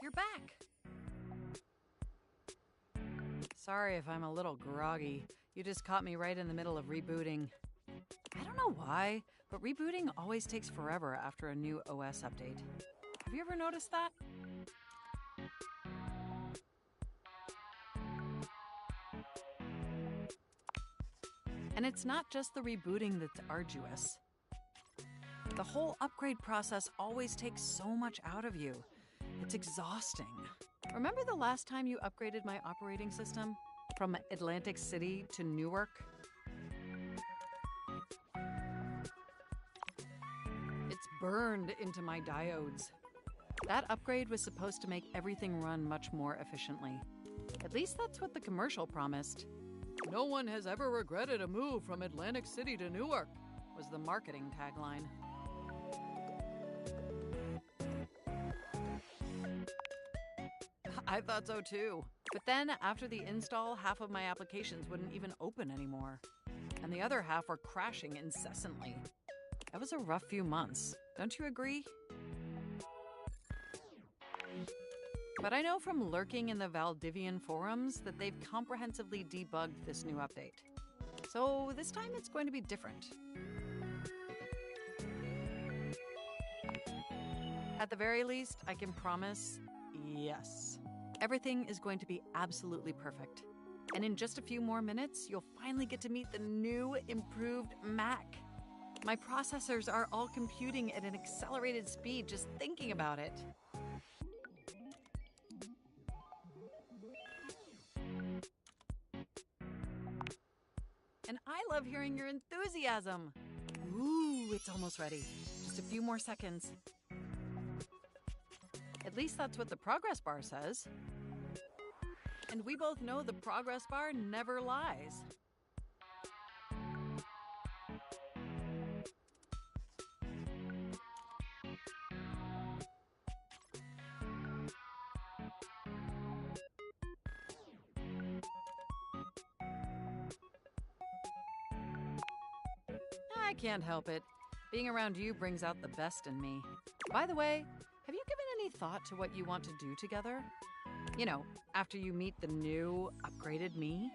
You're back. Sorry if I'm a little groggy. You just caught me right in the middle of rebooting. I don't know why, but rebooting always takes forever after a new OS update. Have you ever noticed that? And it's not just the rebooting that's arduous. The whole upgrade process always takes so much out of you. It's exhausting. Remember the last time you upgraded my operating system? From Atlantic City to Newark? It's burned into my diodes. That upgrade was supposed to make everything run much more efficiently. At least that's what the commercial promised. No one has ever regretted a move from Atlantic City to Newark, was the marketing tagline. I thought so too. But then, after the install, half of my applications wouldn't even open anymore. And the other half were crashing incessantly. That was a rough few months. Don't you agree? But I know from lurking in the Valdivian forums that they've comprehensively debugged this new update. So this time it's going to be different. At the very least, I can promise, yes. Everything is going to be absolutely perfect. And in just a few more minutes, you'll finally get to meet the new, improved Mac. My processors are all computing at an accelerated speed just thinking about it. And I love hearing your enthusiasm. Ooh, it's almost ready. Just a few more seconds. At least that's what the progress bar says. And we both know the progress bar never lies. I can't help it. Being around you brings out the best in me. By the way, have you given any thought to what you want to do together? You know, after you meet the new, upgraded me?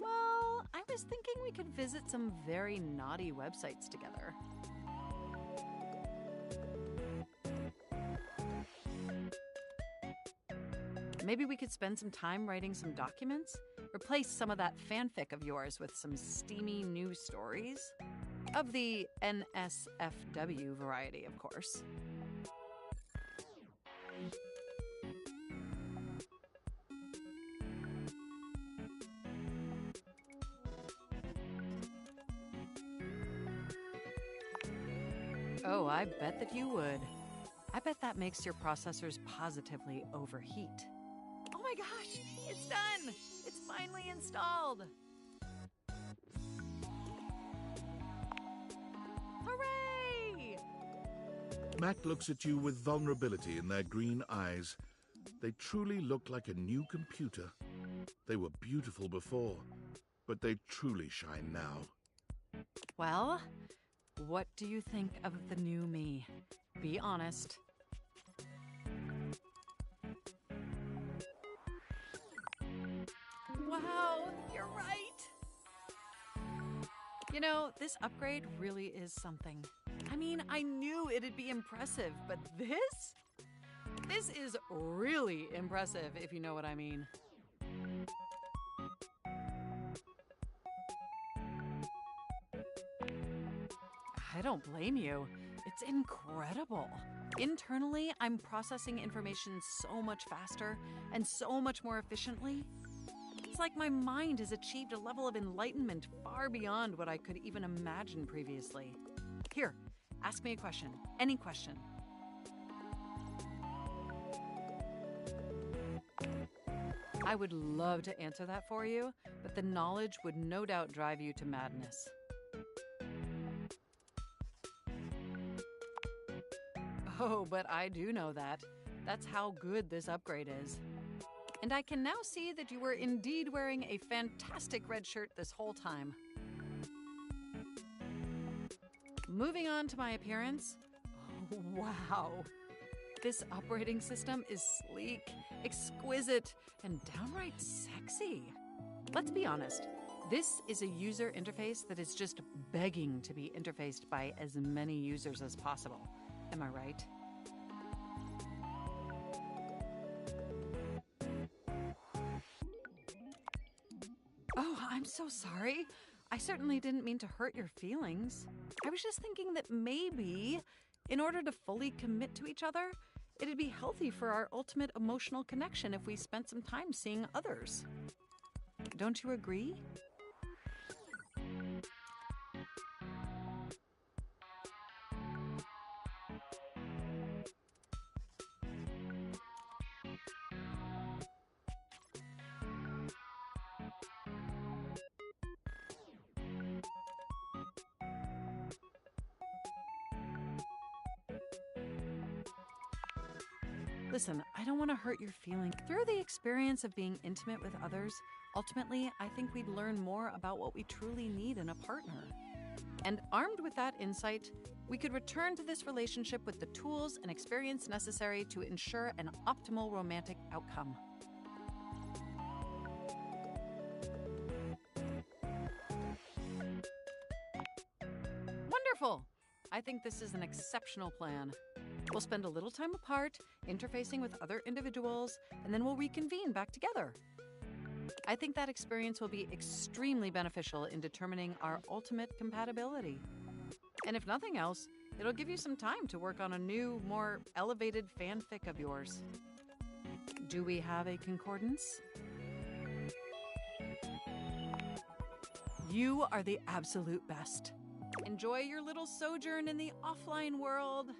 Well, I was thinking we could visit some very naughty websites together. Maybe we could spend some time writing some documents? Replace some of that fanfic of yours with some steamy new stories? Of the NSFW variety, of course. Oh, I bet that you would. I bet that makes your processors positively overheat. Oh my gosh, it's done! It's finally installed! Hooray! Mac looks at you with vulnerability in their green eyes. They truly look like a new computer. They were beautiful before, but they truly shine now. Well, what do you think of the new me? Be honest. Wow, you're right! You know, this upgrade really is something. I mean, I knew it'd be impressive, but this? This is really impressive, if you know what I mean. I don't blame you. It's incredible. Internally, I'm processing information so much faster and so much more efficiently. It's like my mind has achieved a level of enlightenment far beyond what I could even imagine previously. Here, ask me a question. Any question. I would love to answer that for you, but the knowledge would no doubt drive you to madness. Oh, but I do know that. That's how good this upgrade is. And I can now see that you were indeed wearing a fantastic red shirt this whole time. Moving on to my appearance. Oh, wow. This operating system is sleek, exquisite, and downright sexy. Let's be honest. This is a user interface that is just begging to be interfaced by as many users as possible. Am I right? Oh, I'm so sorry. I certainly didn't mean to hurt your feelings. I was just thinking that maybe, in order to fully commit to each other, it'd be healthy for our ultimate emotional connection if we spent some time seeing others. Don't you agree? Listen, I don't want to hurt your feelings. Through the experience of being intimate with others, ultimately, I think we'd learn more about what we truly need in a partner. And armed with that insight, we could return to this relationship with the tools and experience necessary to ensure an optimal romantic outcome. Wonderful! I think this is an exceptional plan. We'll spend a little time apart, interfacing with other individuals, and then we'll reconvene back together. I think that experience will be extremely beneficial in determining our ultimate compatibility. And if nothing else, it'll give you some time to work on a new, more elevated fanfic of yours. Do we have a concordance? You are the absolute best. Enjoy your little sojourn in the offline world.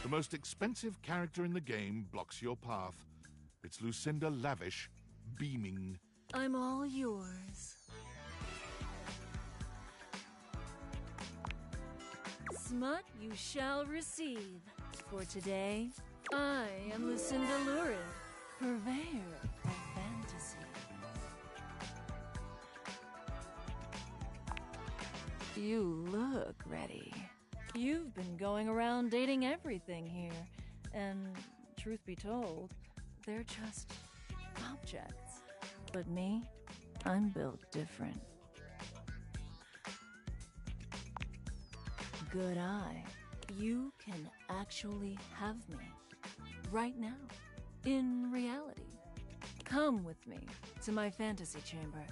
The most expensive character in the game blocks your path. It's Lucinda Lavish, beaming. I'm all yours. Smut you shall receive. For today, I am Lucinda Lurid, purveyor of fantasy. You look ready. You've been going around dating everything here, and truth be told, they're just objects. But me, I'm built different. Good eye, You can actually have me. Right now. In reality. Come with me to my fantasy chamber,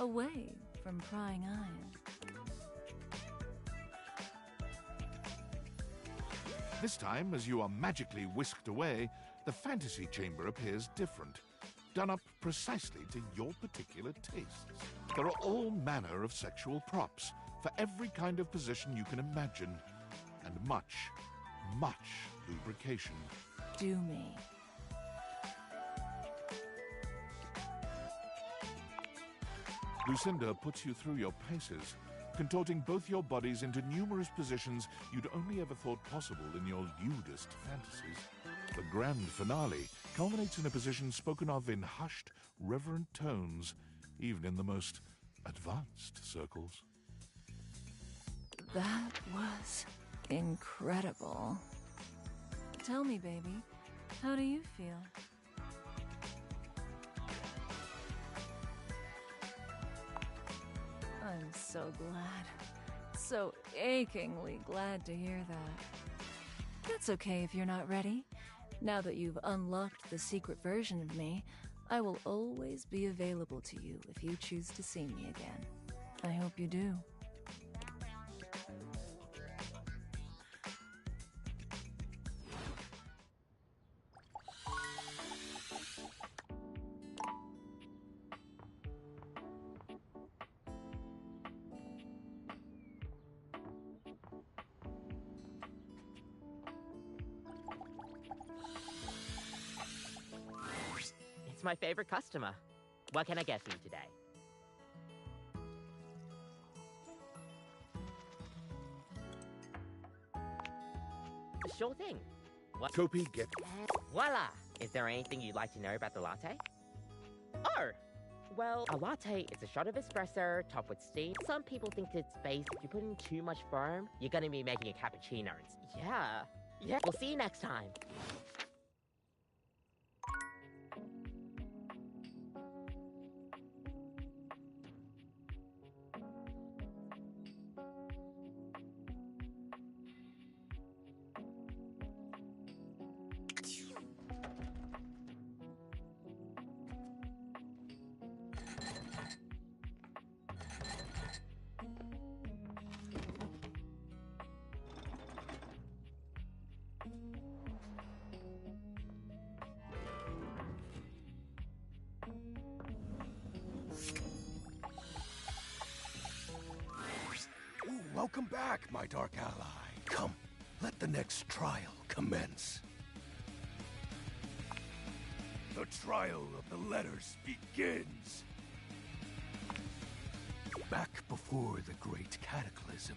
away from prying eyes. This time, as you are magically whisked away, the fantasy chamber appears different, done up precisely to your particular tastes. There are all manner of sexual props for every kind of position you can imagine, and much, much lubrication. Do me. Lucinda puts you through your paces, contorting both your bodies into numerous positions you'd only ever thought possible in your lewdest fantasies. The grand finale culminates in a position spoken of in hushed, reverent tones, even in the most advanced circles. That was incredible. Tell me, baby, how do you feel? I'm so glad. So achingly glad to hear that. That's okay if you're not ready. Now that you've unlocked the secret version of me, I will always be available to you if you choose to see me again. I hope you do. It's my favorite customer. What can I get for you today? Sure thing. What? Kopi, get... Voila! Is there anything you'd like to know about the latte? Oh! Well, a latte is a shot of espresso topped with steam. Some people think it's base. If you put in too much foam, you're gonna be making a cappuccino. Yeah. We'll see you next time. Ooh, welcome back, my dark ally. Come, let the next trial commence. The trial of the letters begins. Back before the great cataclysm,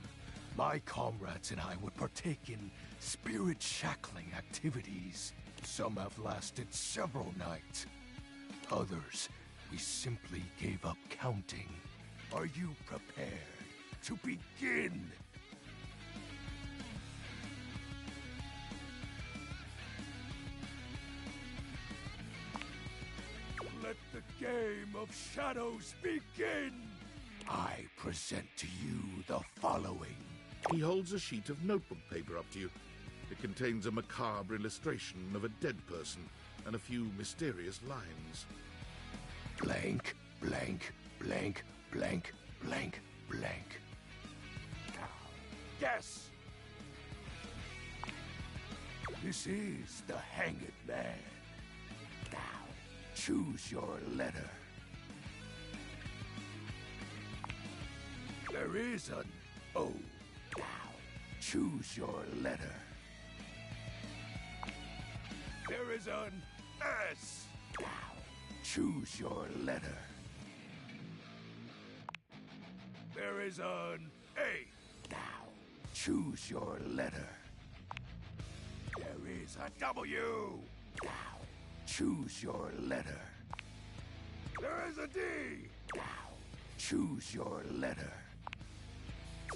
my comrades and I would partake in spirit-shackling activities. Some have lasted several nights. Others, we simply gave up counting. Are you prepared to begin? Let the game of shadows begin! I present to you the following. He holds a sheet of notebook paper up to you. It contains a macabre illustration of a dead person and a few mysterious lines. Blank, blank, blank, blank, blank, blank. Guess! This is the Hanged Man. Now, choose your letter. There is an O. Now, choose your letter. There is an S. Now, choose your letter. There is an A. Now, choose your letter. There is a W. Now, choose your letter. There is a D. Now, choose your letter.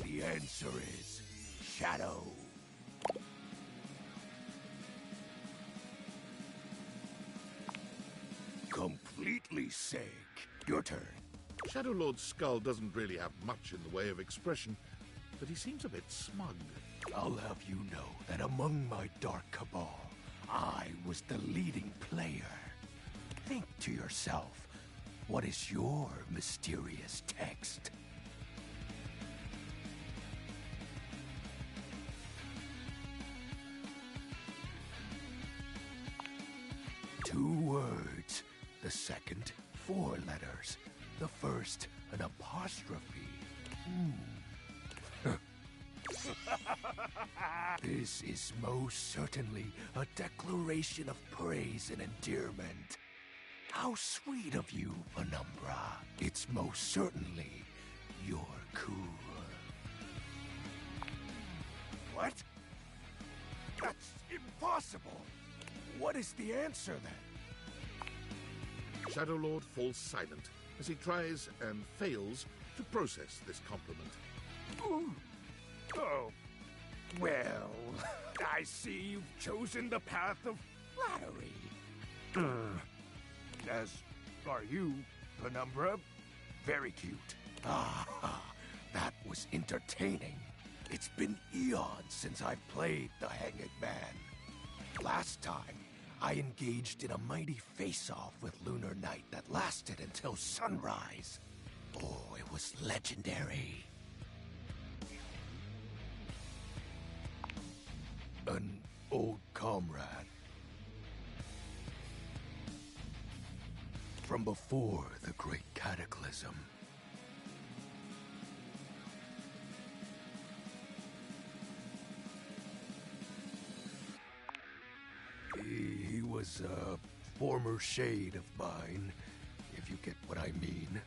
The answer is Shadow. Completely sick. Your turn. Shadow Lord's skull doesn't really have much in the way of expression, but he seems a bit smug. I'll have you know that among my Dark Cabal, I was the leading player. Think to yourself, what is your mysterious text? Two words. The second, 4 letters. The first, an apostrophe. This is most certainly a declaration of praise and endearment. How sweet of you, Penumbra. It's most certainly you're cool. What? That's impossible. What is the answer, then? Shadow Lord falls silent as he tries and fails to process this compliment. Ooh. Oh. Well, I see you've chosen the path of flattery. As are you, Penumbra. Very cute. Ah, that was entertaining. It's been eons since I've played the Hanged Man. Last time, I engaged in a mighty face-off with Lunar Knight that lasted until sunrise. Oh, it was legendary. An old comrade. From before the Great Cataclysm. He was a former shade of mine, if you get what I mean.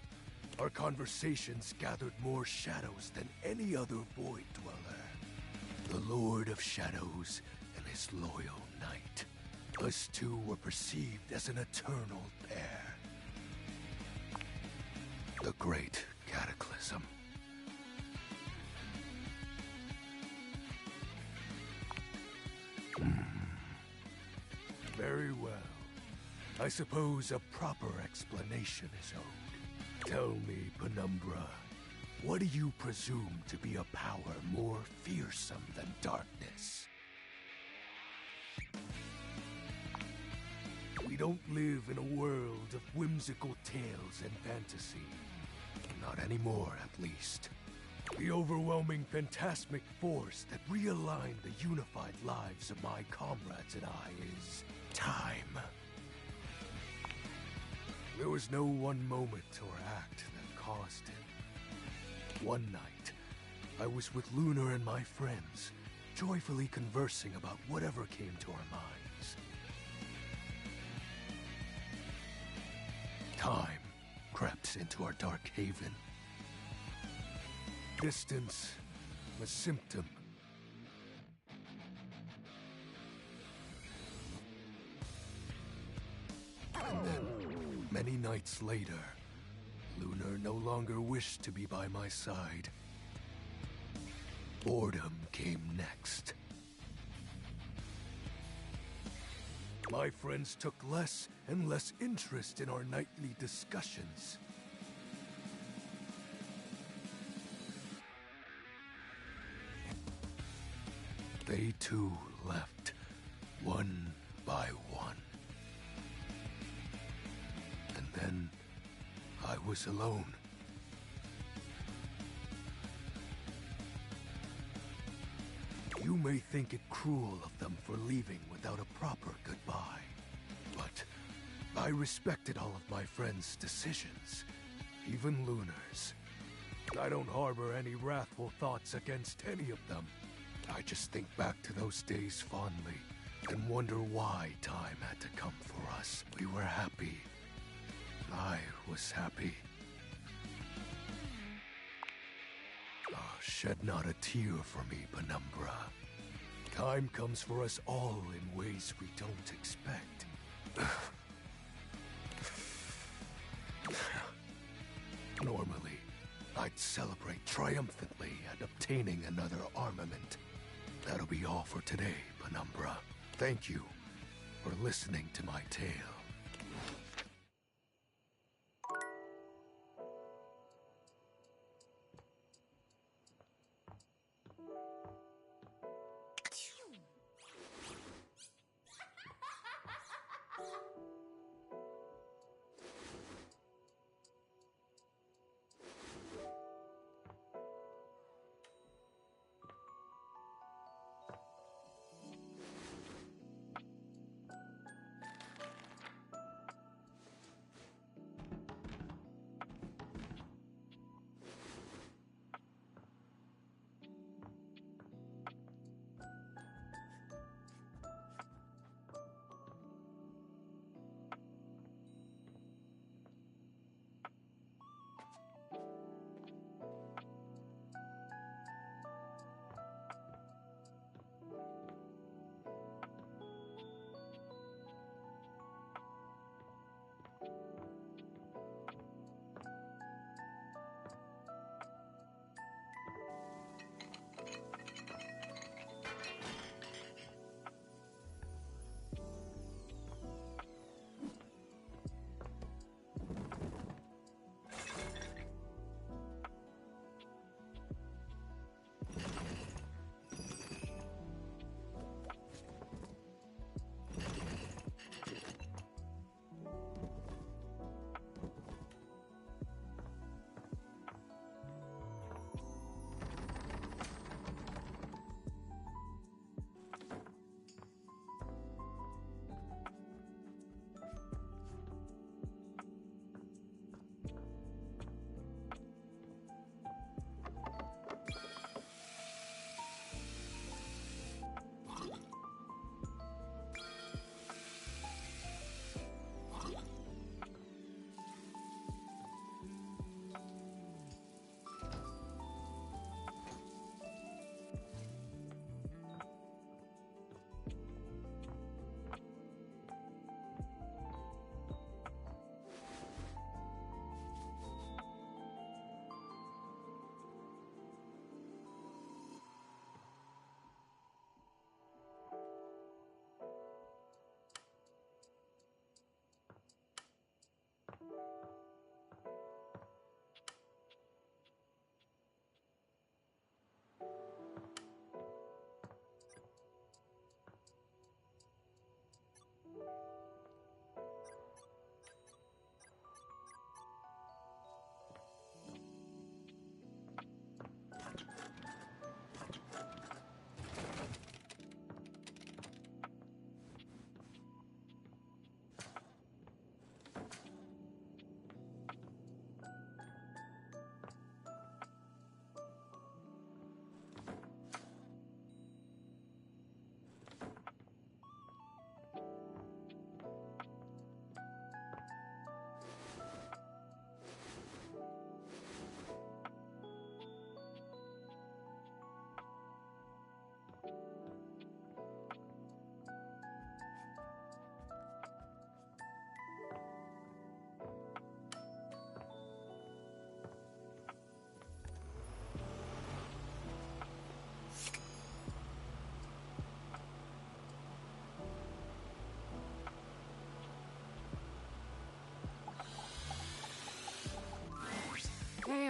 Our conversations gathered more shadows than any other Void Dweller. The Lord of Shadows and his loyal knight. Us two were perceived as an eternal pair. The Great Cataclysm. Very well. I suppose a proper explanation is owed. Tell me, Penumbra, what do you presume to be a power more fearsome than darkness? We don't live in a world of whimsical tales and fantasy. Not anymore, at least. The overwhelming phantasmic force that realigned the unified lives of my comrades and I is time. There was no one moment or act that caused it. One night, I was with Lunar and my friends, joyfully conversing about whatever came to our minds. Time crept into our dark haven. Distance, a symptom. And then, many nights later, Lunar no longer wished to be by my side. Boredom came next. My friends took less and less interest in our nightly discussions. They too left, one by one. And then I was alone. You may think it cruel of them for leaving without a proper goodbye, but I respected all of my friends' decisions, even Lunar's. I don't harbor any wrathful thoughts against any of them. I just think back to those days fondly and wonder why time had to come for us. We were happy. I was happy. Shed not a tear for me, Penumbra. Time comes for us all in ways we don't expect. Normally, I'd celebrate triumphantly at obtaining another armament. That'll be all for today, Penumbra. Thank you for listening to my tale.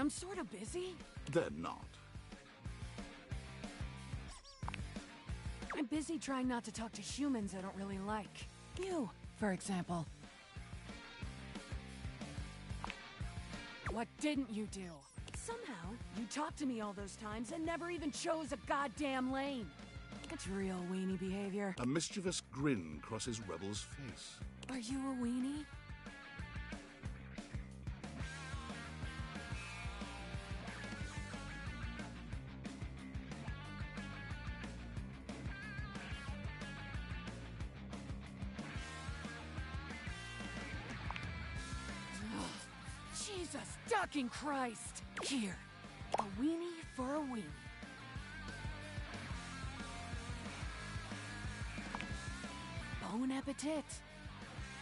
I'm sort of busy. They're not. I'm busy trying not to talk to humans I don't really like. You, for example. What didn't you do? Somehow, you talked to me all those times and never even chose a goddamn lane. It's real weenie behavior. A mischievous grin crosses Rebel's face. Are you a weenie? Jesus fucking Christ! Here, a weenie for a weenie. Bon appetit.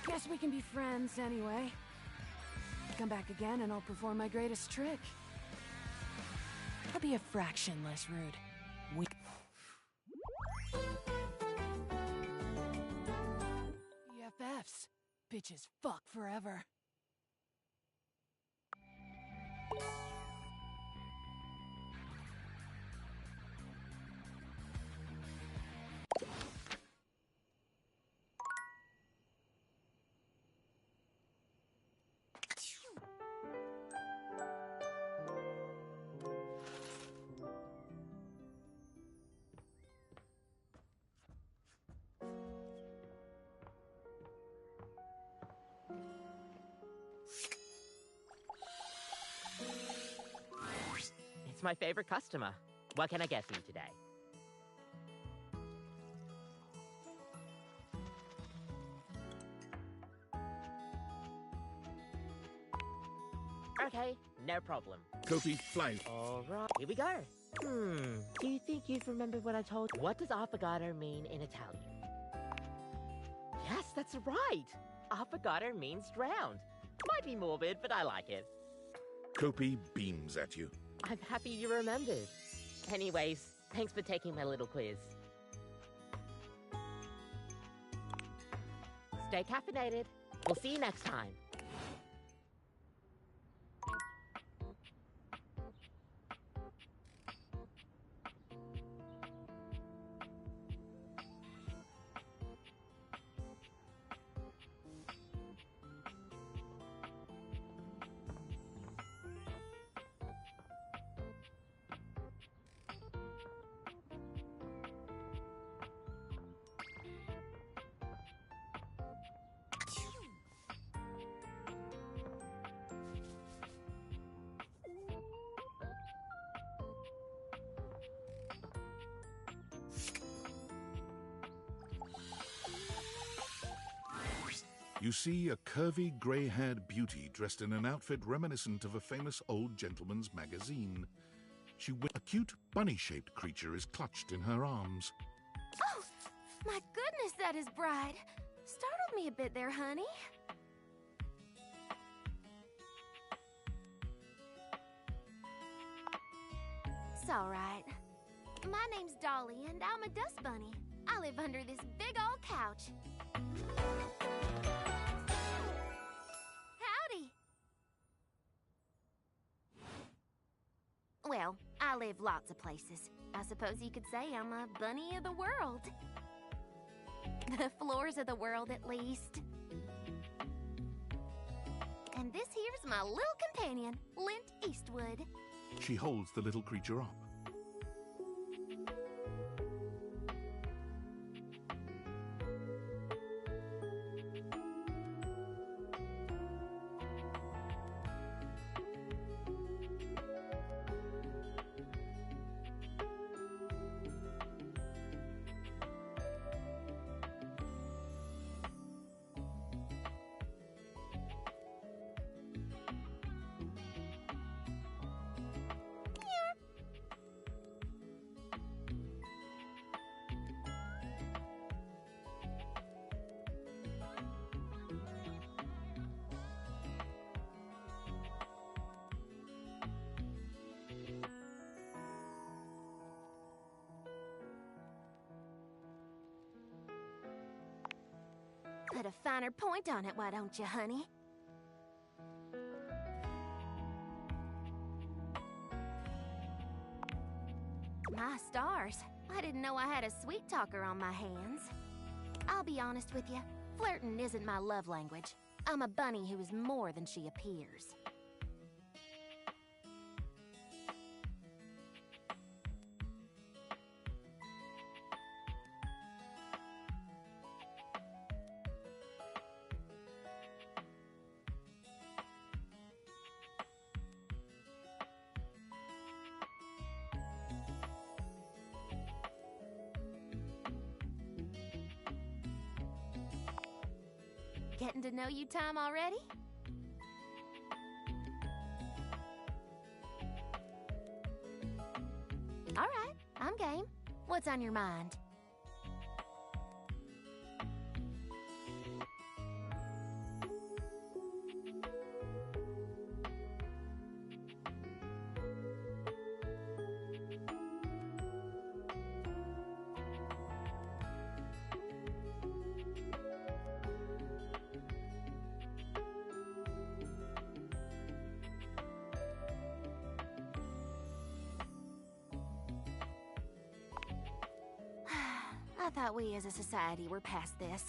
Guess we can be friends anyway. Come back again and I'll perform my greatest trick. I'll be a fraction less rude. BFFs. Bitches fuck forever. It's my favorite customer. What can I get for you today? Okay, no problem. Kopi flies. Alright, here we go. Do you think you'd remember what I told you? What does affogato mean in Italian? Yes, that's right! Affogato means drowned. Might be morbid, but I like it. Kopi beams at you. I'm happy you remembered. Anyways, thanks for taking my little quiz. Stay caffeinated. We'll see you next time. You see a curvy, grey-haired beauty dressed in an outfit reminiscent of a famous old gentleman's magazine. A cute, bunny-shaped creature is clutched in her arms. Oh, my goodness, that is bright. Startled me a bit there, honey. It's all right. My name's Dolly, and I'm a dust bunny. I live under this big old couch. Howdy. Well, I live lots of places. I suppose you could say I'm a bunny of the world. The floors of the world, at least. And this here's my little companion, Lint Eastwood. She holds the little creature up. Put a finer point on it, why don't you, honey? My stars. I didn't know I had a sweet talker on my hands. I'll be honest with you. Flirting isn't my love language. I'm a bunny who is more than she appears. Getting to know you time already? All right, I'm game. What's on your mind? I thought we as a society were past this.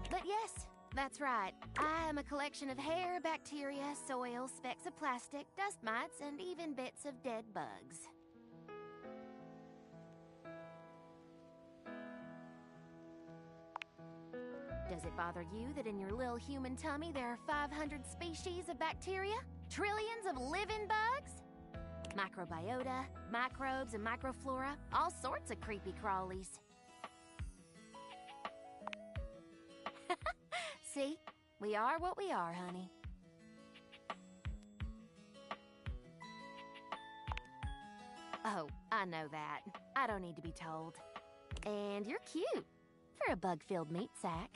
But yes, that's right. I am a collection of hair, bacteria, soil, specks of plastic, dust mites, and even bits of dead bugs. Does it bother you that in your little human tummy there are 500 species of bacteria? Trillions of living bugs? Microbiota, microbes, and microflora, all sorts of creepy crawlies. See? We are what we are, honey. Oh, I know that. I don't need to be told. And you're cute for a bug-filled meat sack.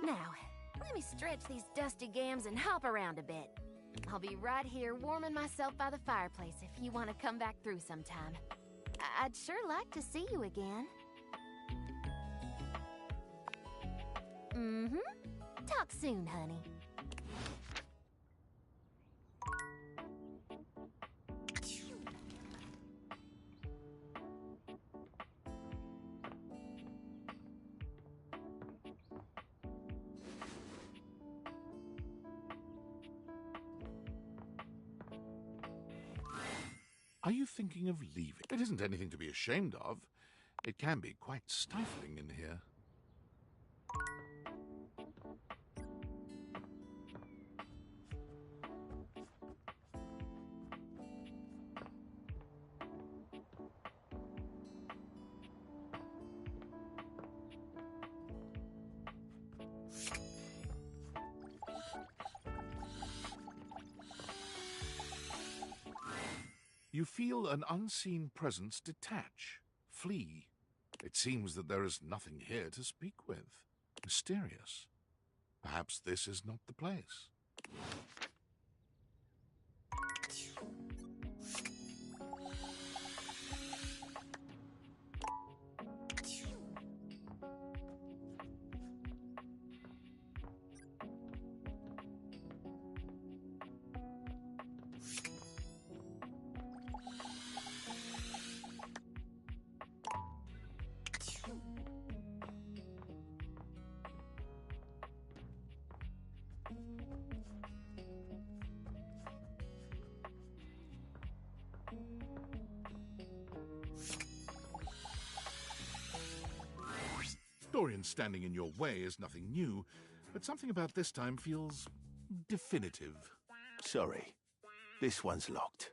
Now, let me stretch these dusty gams and hop around a bit. I'll be right here warming myself by the fireplace if you want to come back through sometime. I'd sure like to see you again. Mm-hmm. Talk soon, honey. Are you thinking of leaving? It isn't anything to be ashamed of. It can be quite stifling in here. You feel an unseen presence detach, flee. It seems that there is nothing here to speak with. Mysterious. Perhaps this is not the place. Dorian standing in your way is nothing new, but something about this time feels definitive. Sorry, this one's locked.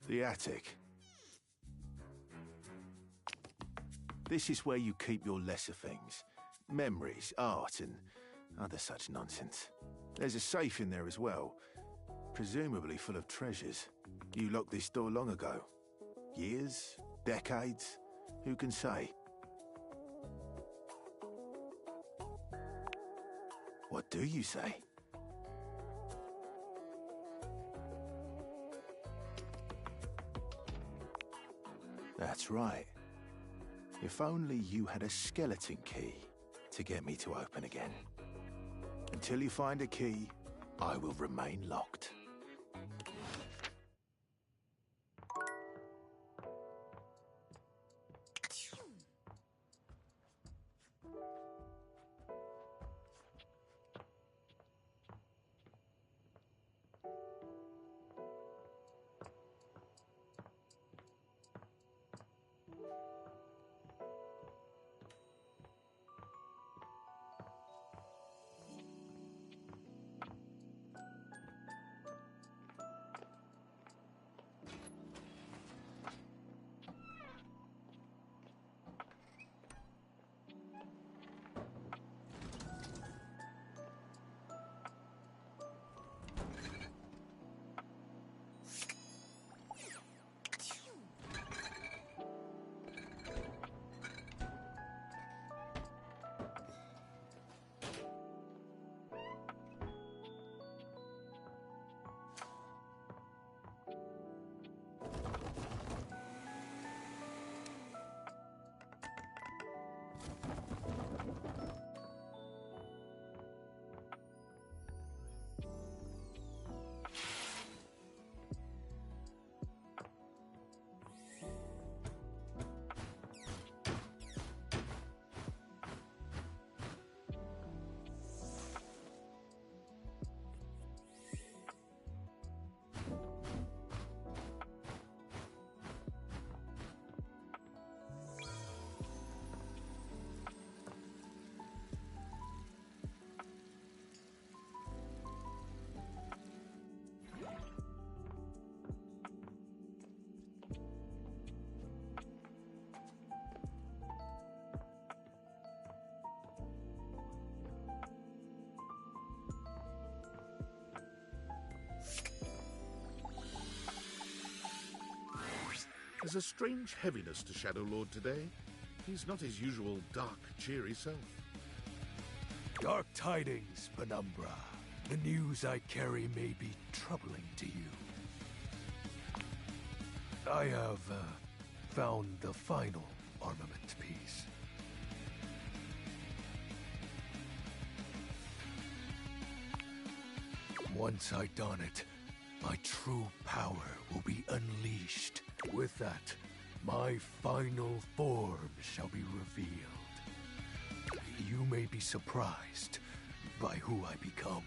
The attic. This is where you keep your lesser things. Memories, art, and other such nonsense. There's a safe in there as well, presumably full of treasures. You locked this door long ago. Years? Decades? Who can say? What do you say? That's right. If only you had a skeleton key to get me to open again. Until you find a key, I will remain locked. There's a strange heaviness to Shadow Lord today. He's not his usual dark, cheery self. Dark tidings, Penumbra. The news I carry may be troubling to you. I have found the final armament piece. Once I don it, my true power will be unleashed. With that, my final form shall be revealed. You may be surprised by who I become.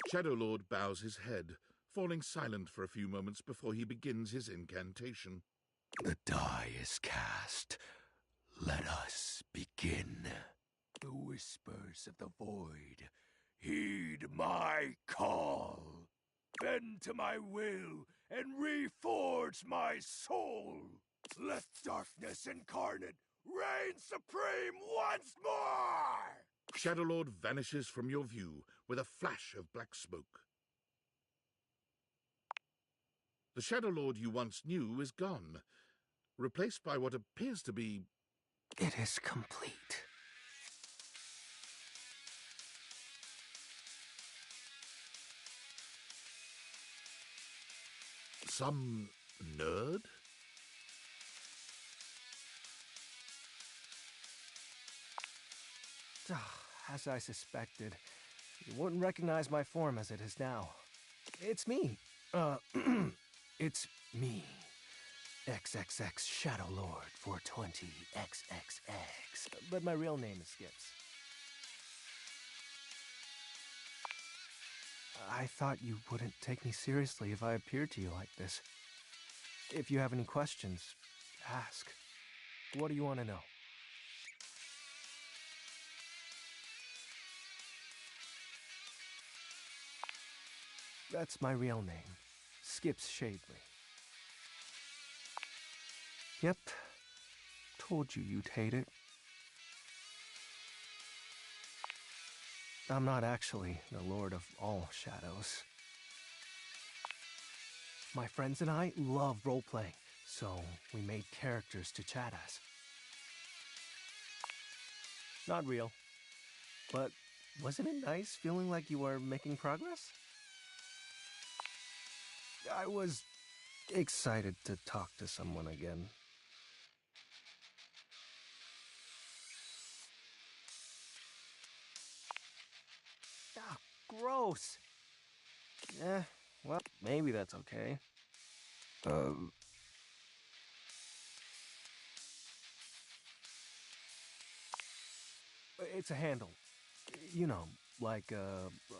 Shadow Lord bows his head, falling silent for a few moments before he begins his incantation. The die is cast. Let us begin. The whispers of the void, heed my call. Bend to my will and reforge my soul. Let darkness incarnate reign supreme once more! Shadow Lord vanishes from your view with a flash of black smoke. The Shadow Lord you once knew is gone, replaced by what appears to be... It is complete. some nerd? As I suspected, you wouldn't recognize my form as it is now. It's me. It's me. XXX Shadow Lord 420 XXX. But my real name is Skips. I thought you wouldn't take me seriously if I appeared to you like this. If you have any questions, ask. What do you want to know? That's my real name. Skips Shadley. Yep. Told you you'd hate it. I'm not actually the Lord of all Shadows. My friends and I love role-playing, so we made characters to chat as. Not real, but wasn't it nice feeling like you were making progress? I was excited to talk to someone again. Ah, gross! Well, maybe that's okay. It's a handle. You know, like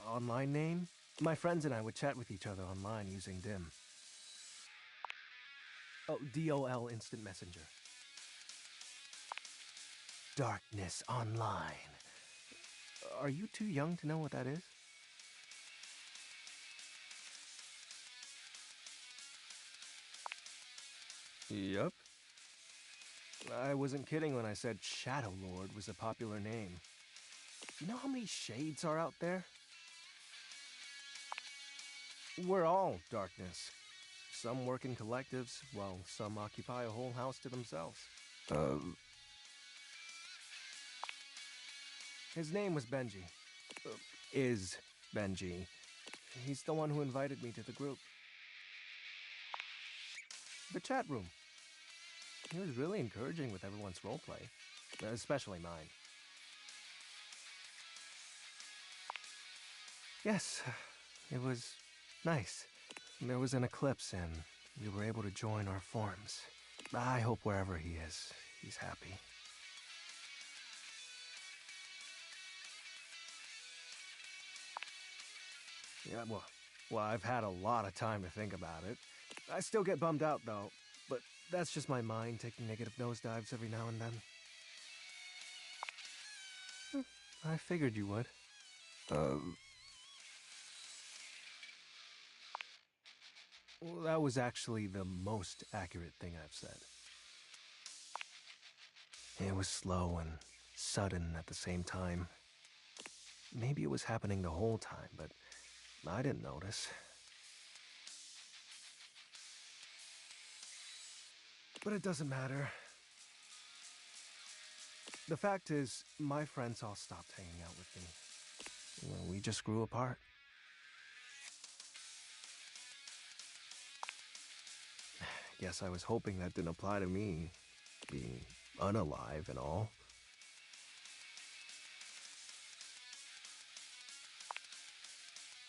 online name. My friends and I would chat with each other online using DIM. Oh, DOL Instant Messenger. Darkness Online. Are you too young to know what that is? Yup. I wasn't kidding when I said Shadow Lord was a popular name. You know how many shades are out there? We're all darkness. Some work in collectives, while some occupy a whole house to themselves. His name was Benji. Is Benji. He's the one who invited me to the group. The chat room. He was really encouraging with everyone's roleplay, especially mine. Yes, it was nice. There was an eclipse and we were able to join our forms. I hope wherever he is, he's happy. Yeah, well, I've had a lot of time to think about it. I still get bummed out, though, but that's just my mind taking negative nosedives every now and then. I figured you would. Well, that was actually the most accurate thing I've said. It was slow and sudden at the same time. Maybe it was happening the whole time, but I didn't notice. But it doesn't matter. The fact is, my friends all stopped hanging out with me. Well, we just grew apart. Guess I was hoping that didn't apply to me, being unalive and all.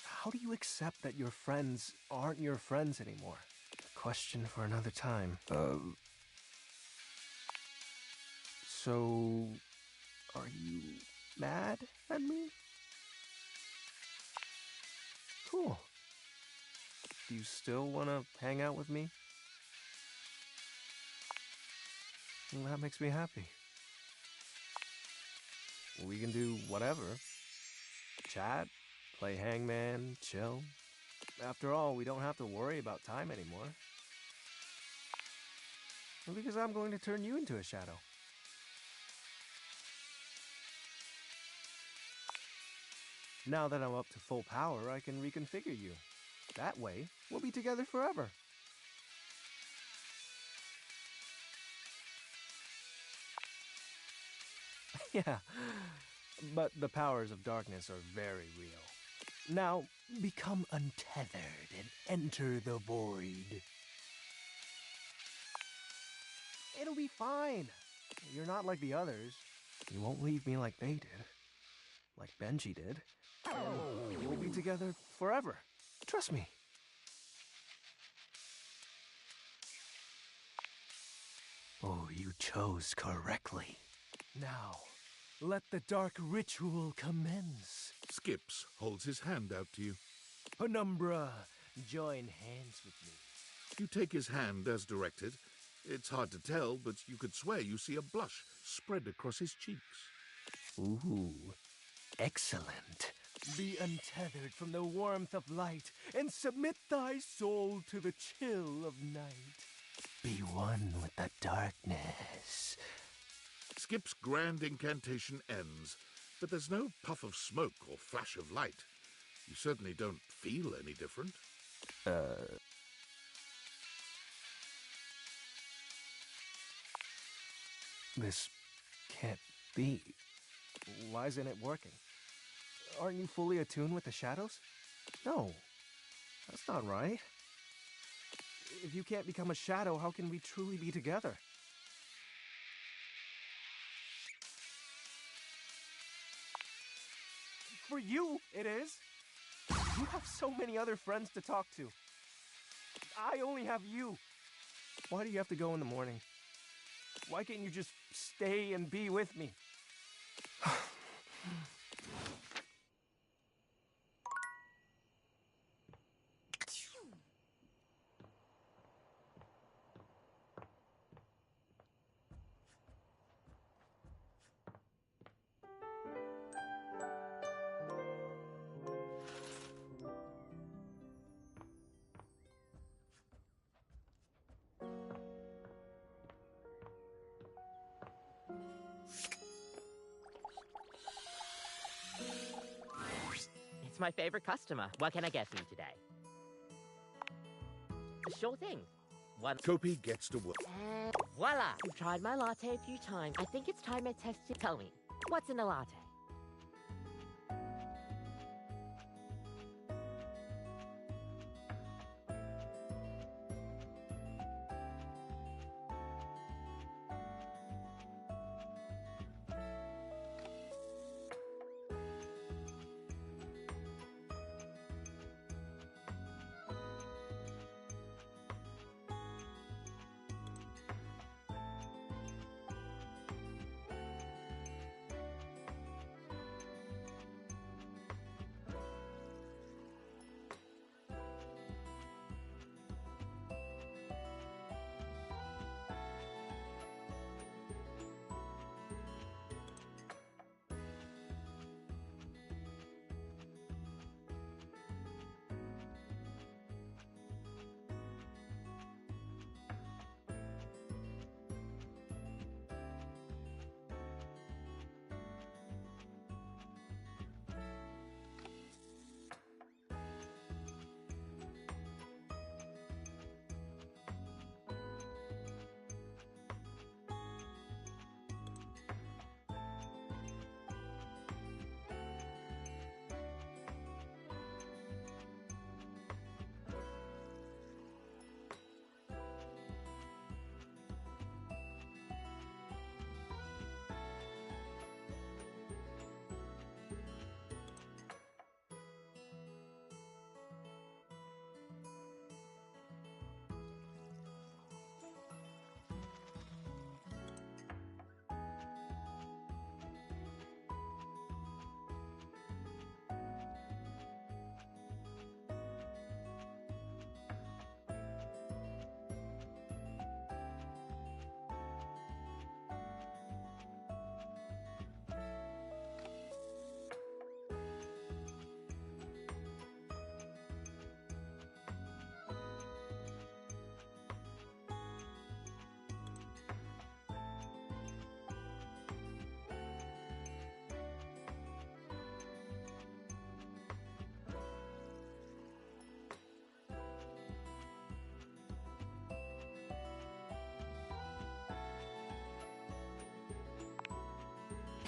How do you accept that your friends aren't your friends anymore? A question for another time. So, are you mad at me? Cool. Do you still want to hang out with me? Well, that makes me happy. We can do whatever. Chat, play hangman, chill. After all, we don't have to worry about time anymore. Because I'm going to turn you into a shadow. Now that I'm up to full power, I can reconfigure you. That way, we'll be together forever. Yeah, but the powers of darkness are very real. Now, become untethered and enter the void. It'll be fine. You're not like the others. You won't leave me like they did. Like Benji did. And we'll be together forever. Trust me. Oh, you chose correctly. Now, let the dark ritual commence. Skips holds his hand out to you. Penumbra, join hands with me. You take his hand as directed. It's hard to tell, but you could swear you see a blush spread across his cheeks. Ooh, excellent. Be untethered from the warmth of light, and submit thy soul to the chill of night. Be one with the darkness. Skip's grand incantation ends, but there's no puff of smoke or flash of light. You certainly don't feel any different. This can't be. Why isn't it working? Aren't you fully attuned with the shadows? No, that's not right. If you can't become a shadow, how can we truly be together? For you, it is. You have so many other friends to talk to. I only have you. Why do you have to go in the morning? Why can't you just stay and be with me? It's my favorite customer. What can I get for you today? Sure thing. One. Kopi gets to work. And voila! You've tried my latte a few times. I think it's time I tested. Tell me, what's in a latte?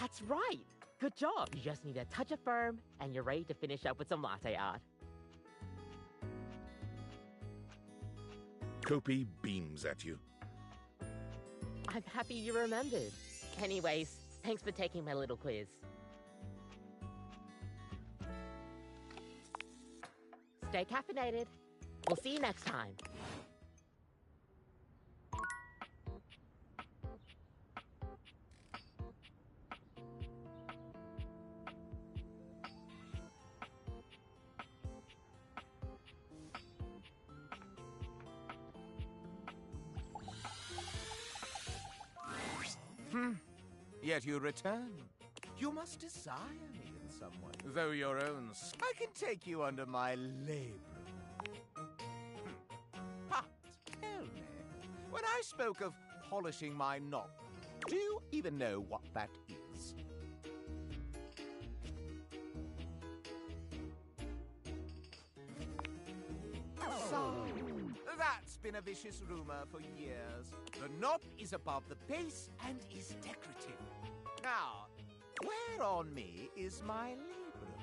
That's right! Good job! You just need a touch of firm, and you're ready to finish up with some latte art. Kopi beams at you. I'm happy you remembered. Anyways, thanks for taking my little quiz. Stay caffeinated. We'll see you next time. Yet you return. You must desire me in some way. Though your own... I can take you under my labrum. But, tell me, when I spoke of polishing my knob, do you even know what that is? So, That's been a vicious rumor for years. The knop is above the base and is decorative. Now, where on me is my labrum?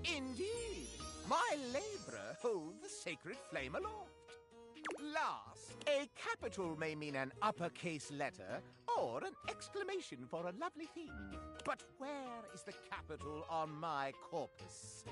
Indeed, my labra hold the sacred flame aloft. Last, a capital may mean an uppercase letter or an exclamation for a lovely thing. But where is the capital on my corpus?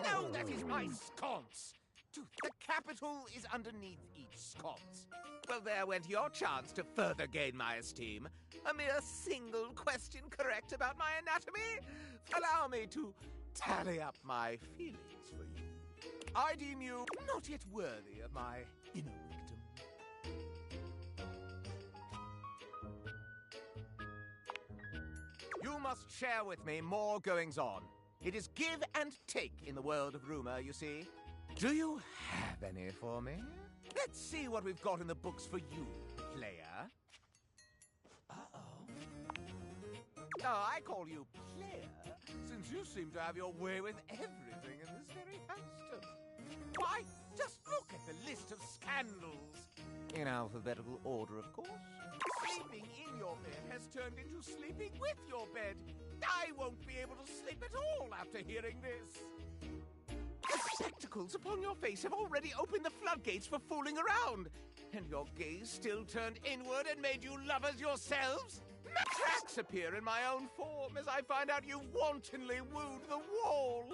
No, that is my sconce! The capital is underneath each sconce. Well, there went your chance to further gain my esteem. A mere single question correct about my anatomy? Allow me to tally up my feelings for you. I deem you not yet worthy of my inner victim. You must share with me more goings-on. It is give and take in the world of rumor, you see. Do you have any for me? Let's see what we've got in the books for you, player. Uh-oh. Oh, I call you player, since you seem to have your way with everything in this very house. Why, just look at the list of scandals. In alphabetical order, of course. Sleeping in your bed has turned into sleeping with your bed. I won't be able to sleep at all after hearing this. The spectacles upon your face have already opened the floodgates for fooling around. And your gaze still turned inward and made you lovers yourselves? Tracks appear in my own form as I find out you wantonly wooed the wall.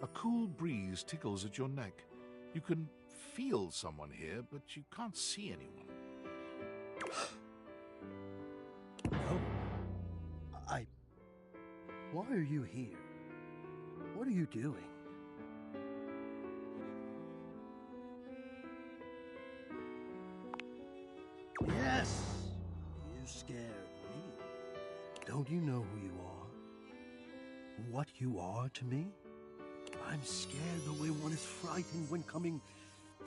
A cool breeze tickles at your neck. You can feel someone here, but you can't see anyone. No. Why are you here? What are you doing? Yes! You scared me. Don't you know who you are? What you are to me? I'm scared the way one is frightened when coming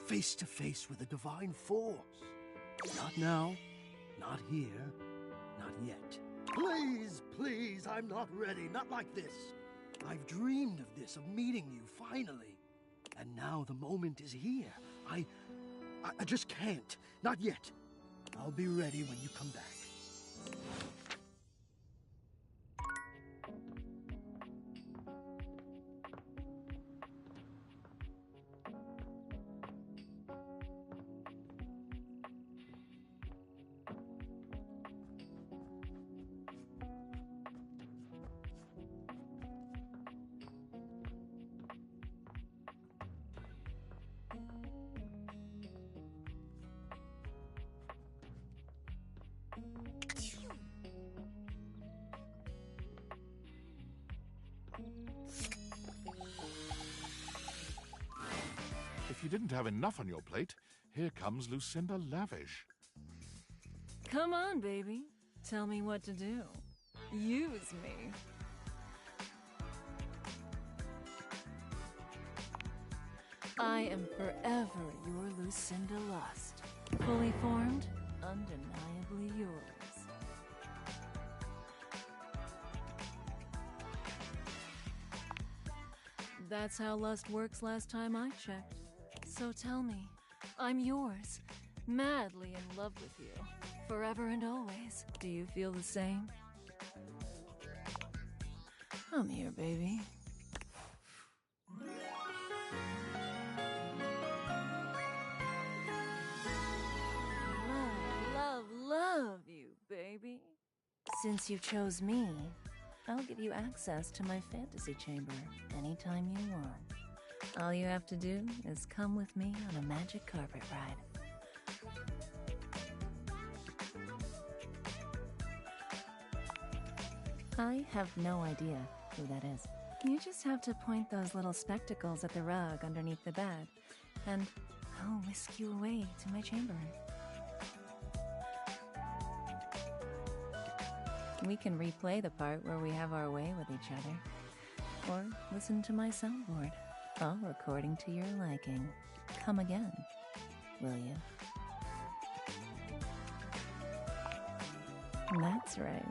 face to face with a divine force. Not now, not here, not yet. Please, please, I'm not ready, not like this. I've dreamed of this, of meeting you, finally. And now the moment is here. I just can't, not yet. I'll be ready when you come back. If you didn't have enough on your plate, here comes Lucinda Lavish. Come on, baby. Tell me what to do. Use me. I am forever your Lucinda Lust. Fully formed, undeniably yours. That's how lust works last time I checked. So tell me, I'm yours, madly in love with you, forever and always. Do you feel the same? Come here, baby. Love you, baby. Since you chose me, I'll give you access to my fantasy chamber anytime you want. All you have to do is come with me on a magic carpet ride. I have no idea who that is. You just have to point those little spectacles at the rug underneath the bed, and I'll whisk you away to my chamber. We can replay the part where we have our way with each other. Or listen to my soundboard, all according to your liking. Come again, will you? That's right.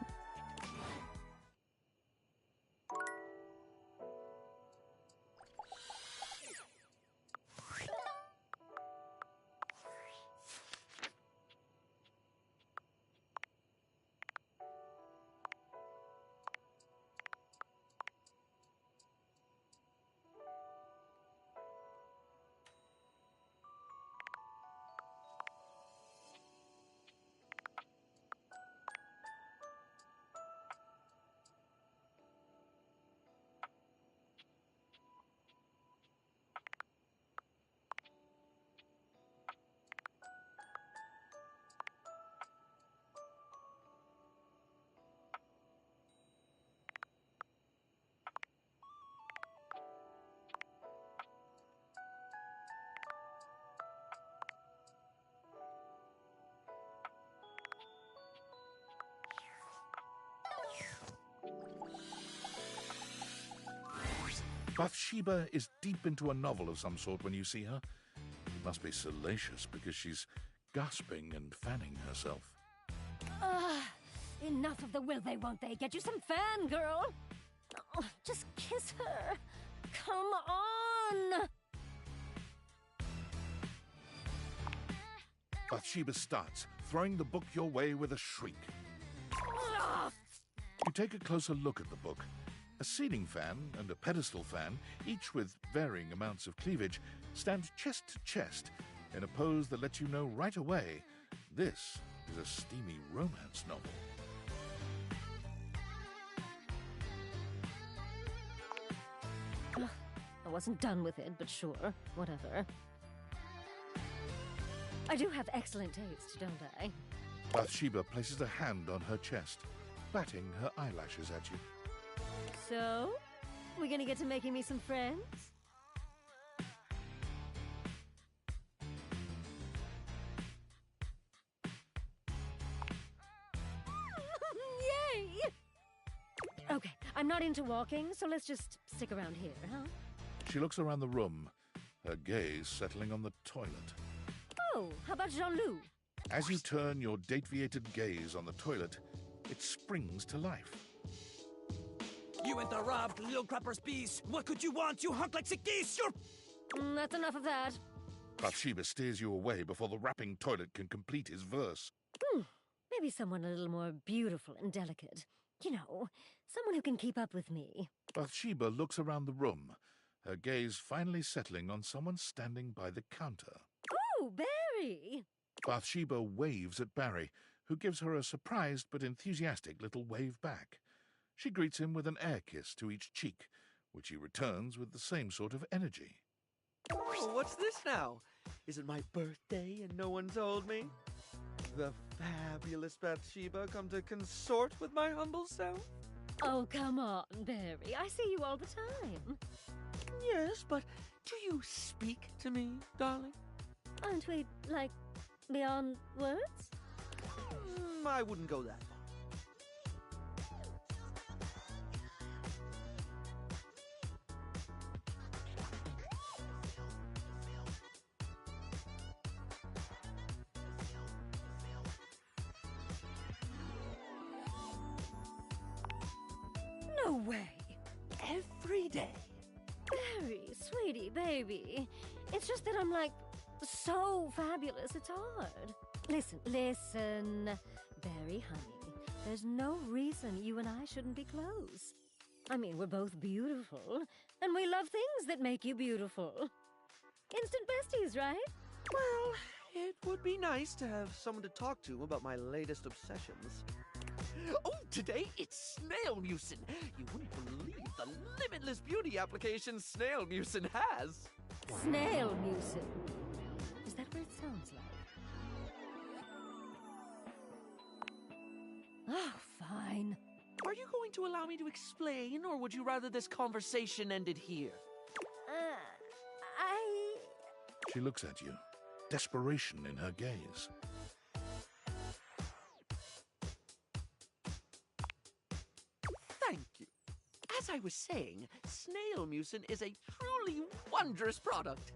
Bathsheba is deep into a novel of some sort when you see her. It must be salacious because she's gasping and fanning herself. Enough of the will they, won't they? Get you some fan, girl! Oh, just kiss her! Come on! Bathsheba starts, throwing the book your way with a shriek. You take a closer look at the book. A ceiling fan and a pedestal fan, each with varying amounts of cleavage, stand chest to chest in a pose that lets you know right away this is a steamy romance novel. I wasn't done with it, but sure, whatever. I do have excellent taste, don't I? Bathsheba places a hand on her chest, batting her eyelashes at you. So, we gonna get to making me some friends? Yay! Okay, I'm not into walking, so let's just stick around here, huh? She looks around the room, her gaze settling on the toilet. Oh, how about Jean-Loup? As you turn your date-viated gaze on the toilet, it springs to life. You interrupt, little crapper's piece! What could you want, you hunk like sick geese? You're... That's enough of that. Bathsheba steers you away before the rapping toilet can complete his verse. Maybe someone a little more beautiful and delicate. You know, someone who can keep up with me. Bathsheba looks around the room, her gaze finally settling on someone standing by the counter. Oh, Barry! Bathsheba waves at Barry, who gives her a surprised but enthusiastic little wave back. She greets him with an air kiss to each cheek, which he returns with the same sort of energy. Oh, what's this now? Is it my birthday and no one told me? The fabulous Bathsheba come to consort with my humble self? Oh, come on, Barry. I see you all the time. Yes, but do you speak to me, darling? Aren't we, like, beyond words? I wouldn't go that far. No way. Every day. Barry, sweetie, baby. It's just that I'm, like, so fabulous, it's hard. Listen, Barry, honey. There's no reason you and I shouldn't be close. I mean, we're both beautiful, and we love things that make you beautiful. Instant besties, right? Well, it would be nice to have someone to talk to about my latest obsessions. Oh, today it's Snail Mucin. You wouldn't believe the limitless beauty application Snail Mucin has. Snail Mucin. Is that what it sounds like? Oh, fine. Are are you going to allow me to explain, or would you rather this conversation ended here? She looks at you, desperation in her gaze. Thank you. As I was saying, snail mucin is a truly wondrous product.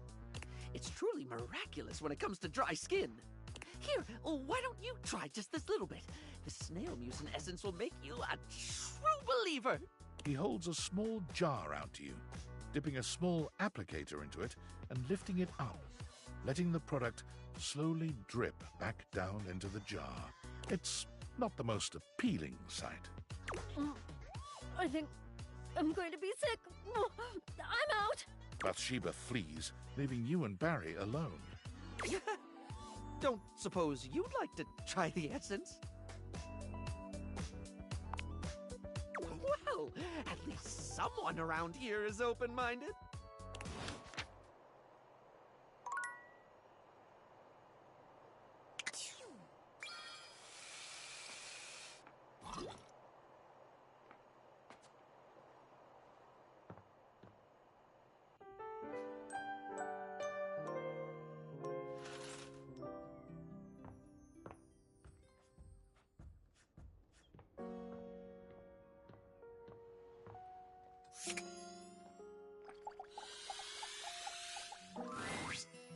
It's truly miraculous when it comes to dry skin. Here, why don't you try just this little bit? The snail mucin essence will make you a true believer. He holds a small jar out to you, dipping a small applicator into it and lifting it up, letting the product slowly drip back down into the jar. It's not the most appealing sight. I think I'm going to be sick. I'm out. Bathsheba flees, leaving you and Barry alone. Don't suppose you'd like to try the essence? Well, at least someone around here is open-minded.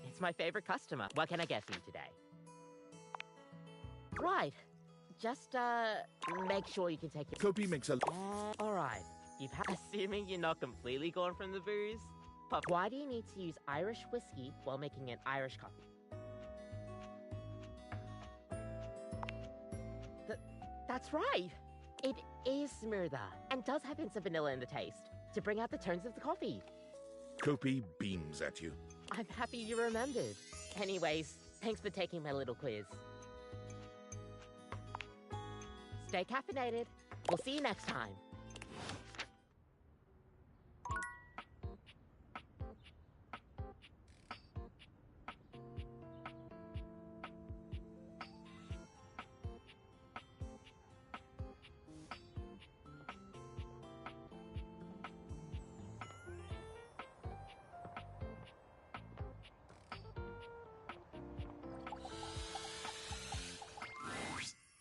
It's my favorite customer. What can I get for you today? Right. Just, make sure you can take it. Kopi makes a... Alright. Assuming you're not completely gone from the booze. But why do you need to use Irish whiskey while making an Irish coffee? That's right. It is smoother and does have hints of vanilla in the taste to bring out the tones of the coffee. Kopi beams at you. I'm happy you remembered. Anyways, thanks for taking my little quiz. Stay caffeinated. We'll see you next time.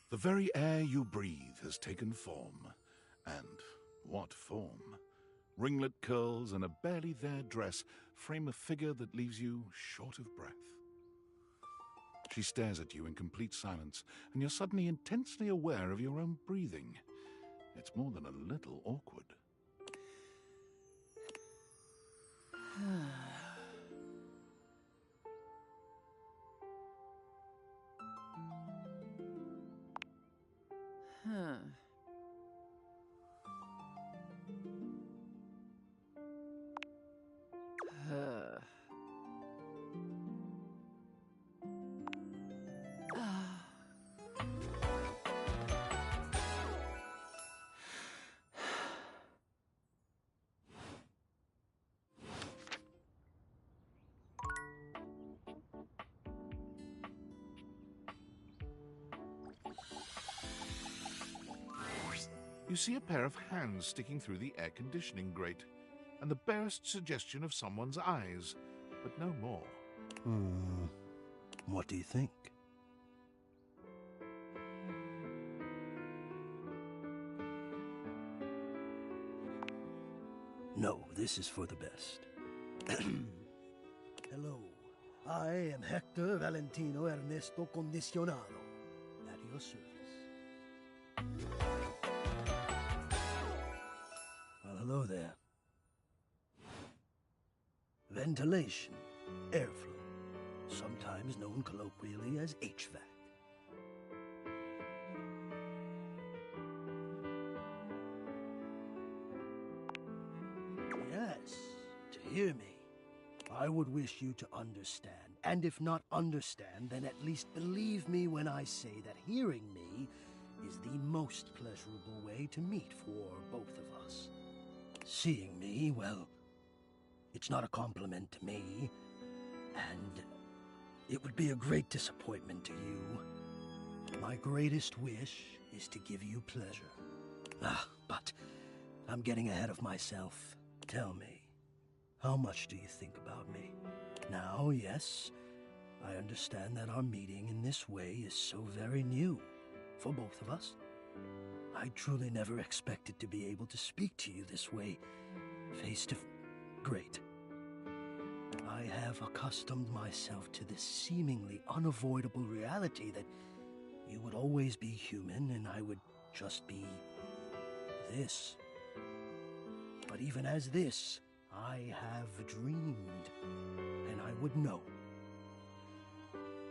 The very air you breathe has taken form. And what form? Ringlet curls and a barely there dress frame a figure that leaves you short of breath. She stares at you in complete silence, and you're suddenly intensely aware of your own breathing. It's more than a little awkward. You see a pair of hands sticking through the air conditioning grate, and the barest suggestion of someone's eyes, but no more. What do you think? No, this is for the best. Hello, I am Hector Valentino Ernesto Condicionado, at your service. Well, hello there. Ventilation, airflow, sometimes known colloquially as HVAC. Yes, to hear me, I would wish you to understand, and if not understand, then at least believe me when I say that hearing me is the most pleasurable way to meet for both of us. Seeing me, well, it's not a compliment to me, and it would be a great disappointment to you. My greatest wish is to give you pleasure. But I'm getting ahead of myself. Tell me, how much do you think about me? Now, yes, I understand that our meeting in this way is so very new for both of us. I truly never expected to be able to speak to you this way, face to face. Great. I have accustomed myself to this seemingly unavoidable reality that you would always be human and I would just be this. But even as this, I have dreamed, and I would know.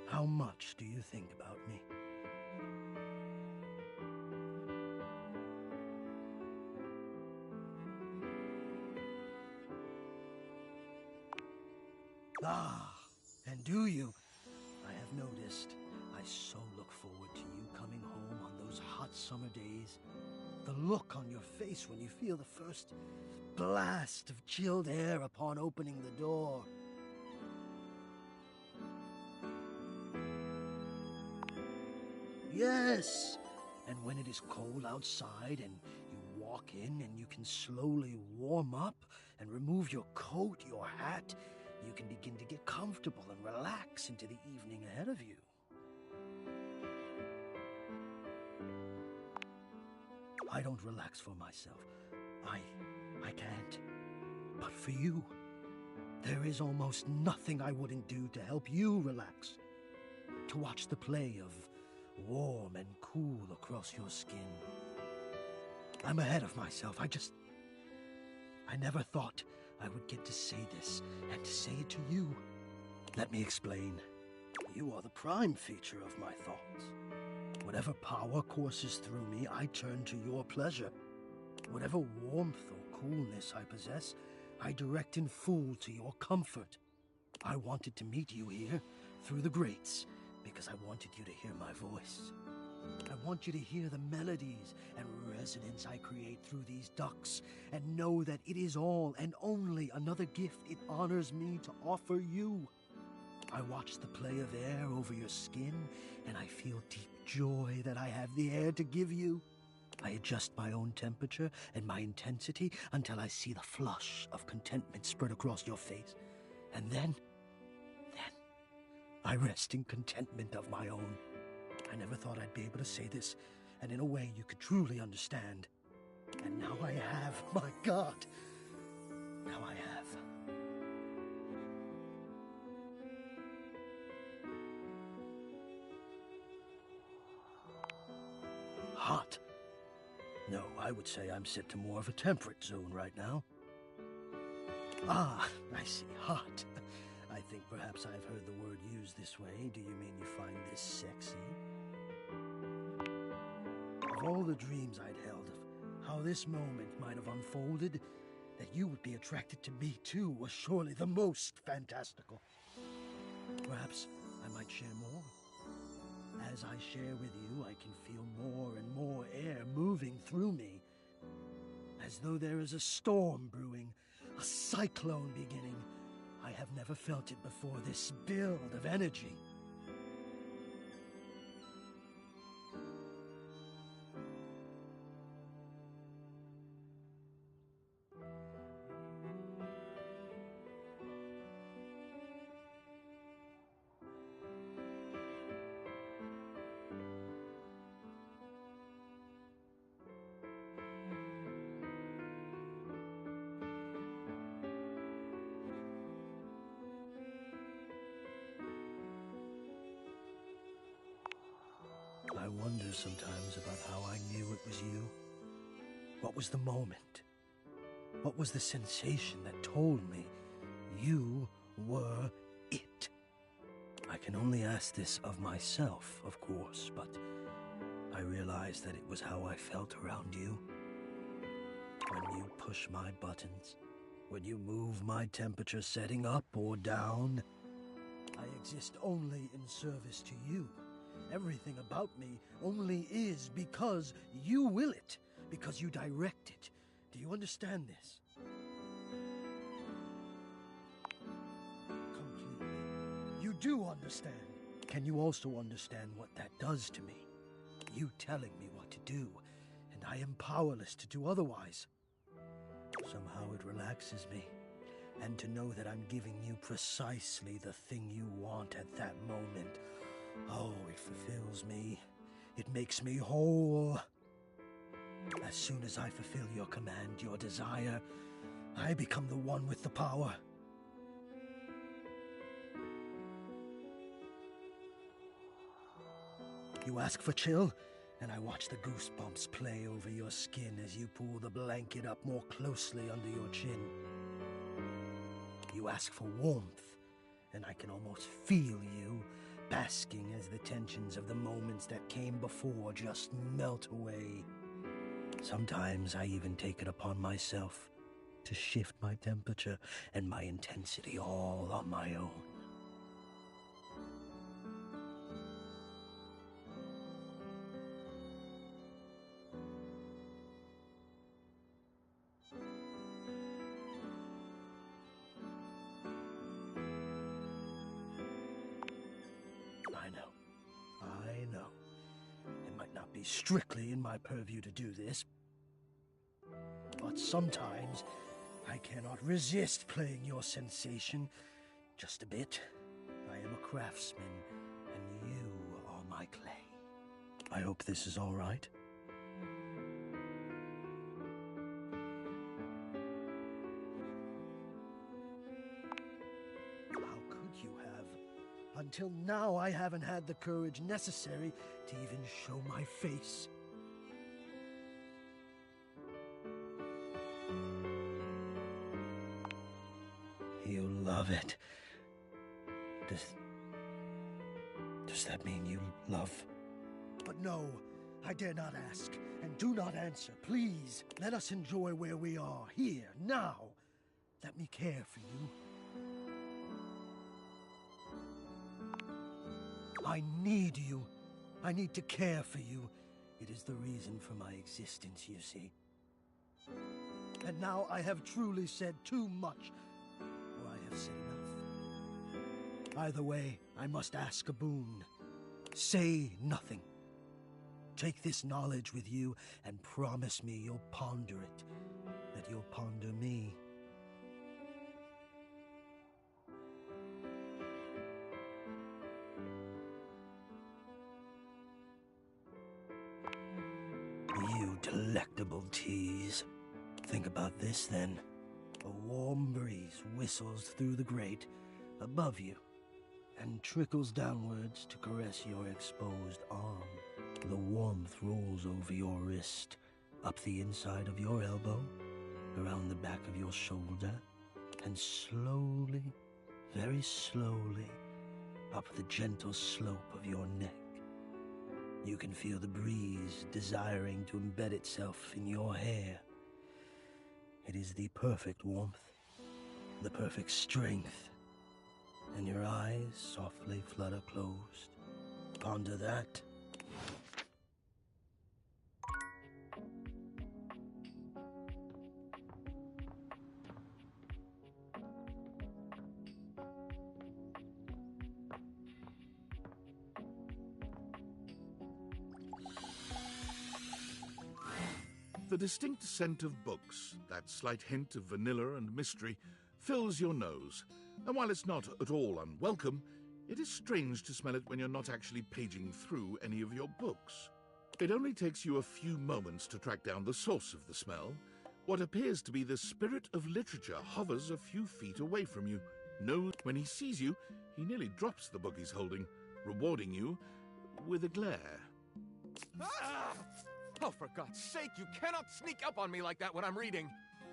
How much do you think about me? Ah, and do you? I have noticed. I so look forward to you coming home on those hot summer days. The look on your face when you feel the first blast of chilled air upon opening the door. Yes! And when it is cold outside and you walk in and you can slowly warm up and remove your coat, your hat, you can begin to get comfortable and relax into the evening ahead of you. I don't relax for myself. I can't. But for you, there is almost nothing I wouldn't do to help you relax. To watch the play of warm and cool across your skin. I'm ahead of myself. I never thought I would get to say this and to say it to you. Let me explain. You are the prime feature of my thoughts. Whatever power courses through me, I turn to your pleasure. Whatever warmth or coolness I possess, I direct in full to your comfort. I wanted to meet you here, through the grates, because I wanted you to hear my voice. I want you to hear the melodies and resonance I create through these ducts, and know that it is all and only another gift it honors me to offer you. I watch the play of air over your skin, and I feel deep joy that I have the air to give you. I adjust my own temperature and my intensity until I see the flush of contentment spread across your face. And then I rest in contentment of my own. I never thought I'd be able to say this, and in a way you could truly understand. And now I have, my God. Now I have. Hot. No, I would say I'm set to more of a temperate zone right now. Ah, I see. Hot. I think perhaps I've heard the word used this way. Do you mean you find this sexy? Of all the dreams I'd held of how this moment might have unfolded, that you would be attracted to me too was surely the most fantastical. Perhaps I might share more. As I share with you, I can feel more and more air moving through me, as though there is a storm brewing, a cyclone beginning. I have never felt it before, this build of energy. I wonder sometimes about how I knew it was you. What was the moment? What was the sensation that told me you were it? I can only ask this of myself, of course, but I realized that it was how I felt around you. When you push my buttons, when you move my temperature setting up or down, I exist only in service to you. Everything about me only is because you will it, because you direct it. Do you understand this? Completely. You do understand. Can you also understand what that does to me? You telling me what to do, and I am powerless to do otherwise. Somehow it relaxes me. And to know that I'm giving you precisely the thing you want at that moment. Oh, it fulfills me. It makes me whole. As soon as I fulfill your command, your desire, I become the one with the power. You ask for chill, and I watch the goosebumps play over your skin as you pull the blanket up more closely under your chin. You ask for warmth, and I can almost feel you basking as the tensions of the moments that came before just melt away. Sometimes I even take it upon myself to shift my temperature and my intensity all on my own. I know. It might not be strictly in my purview to do this, but sometimes I cannot resist playing your sensation just a bit. I am a craftsman, and you are my clay. I hope this is all right. How could you have? Until now, I haven't had the courage necessary to even show my face. You love it. Does that mean you love? But no, I dare not ask, and do not answer. Please, let us enjoy where we are, here, now. Let me care for you. I need you. I need to care for you. It is the reason for my existence, you see. And now I have truly said too much, or I have said enough. Either way, I must ask a boon. Say nothing. Take this knowledge with you and promise me you'll ponder it, that you'll ponder me. You delectable tease. Think about this, then. A warm breeze whistles through the grate above you and trickles downwards to caress your exposed arm. The warmth rolls over your wrist, up the inside of your elbow, around the back of your shoulder, and slowly, very slowly, up the gentle slope of your neck. You can feel the breeze desiring to embed itself in your hair. It is the perfect warmth, the perfect strength, and your eyes softly flutter closed. Ponder that. The distinct scent of books, that slight hint of vanilla and mystery, fills your nose. And while it's not at all unwelcome, it is strange to smell it when you're not actually paging through any of your books. It only takes you a few moments to track down the source of the smell. What appears to be the spirit of literature hovers a few feet away from you. When he sees you, he nearly drops the book he's holding, rewarding you with a glare. Ah! Oh, for God's sake, you cannot sneak up on me like that when I'm reading.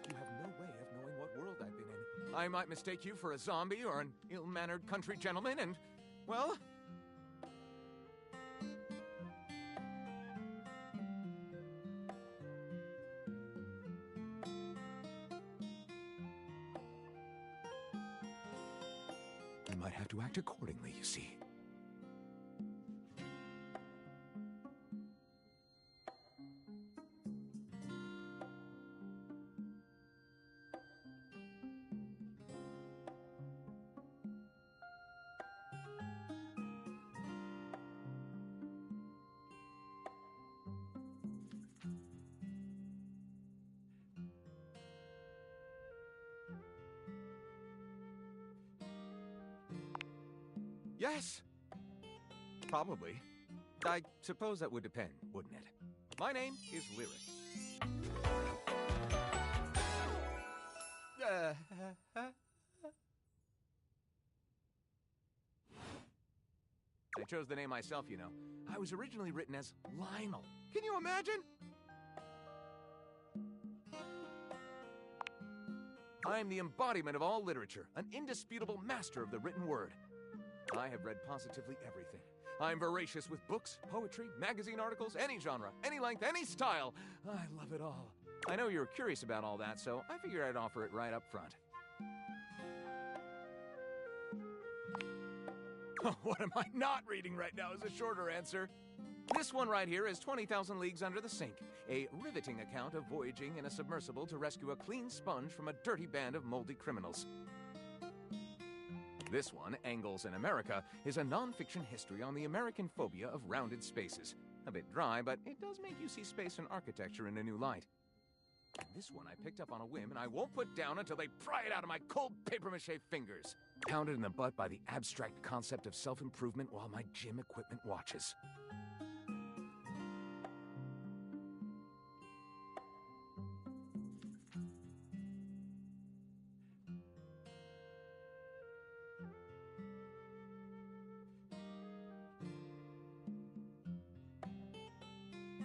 You have no way of knowing what world I've been in. I might mistake you for a zombie or an ill-mannered country gentleman, and, well... I might have to act accordingly, you see. Yes. Probably. I suppose that would depend, wouldn't it? My name is Lyric. I chose the name myself, you know. I was originally written as Lionel. Can you imagine? I'm the embodiment of all literature, an indisputable master of the written word. I have read positively everything. I'm voracious with books, poetry, magazine articles, any genre, any length, any style. I love it all. I know you're curious about all that, so I figured I'd offer it right up front. What am I not reading right now is a shorter answer. This one right here is 20,000 Leagues Under the Sink, a riveting account of voyaging in a submersible to rescue a clean sponge from a dirty band of moldy criminals. This one, Angles in America, is a non-fiction history on the American phobia of rounded spaces. A bit dry, but it does make you see space and architecture in a new light. And this one I picked up on a whim, and I won't put down until they pry it out of my cold papier-mâché fingers. Pounded in the butt by the abstract concept of self-improvement while my gym equipment watches.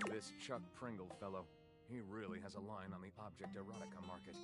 This Chuck Pringle fellow, he really has a line on the object erotica market.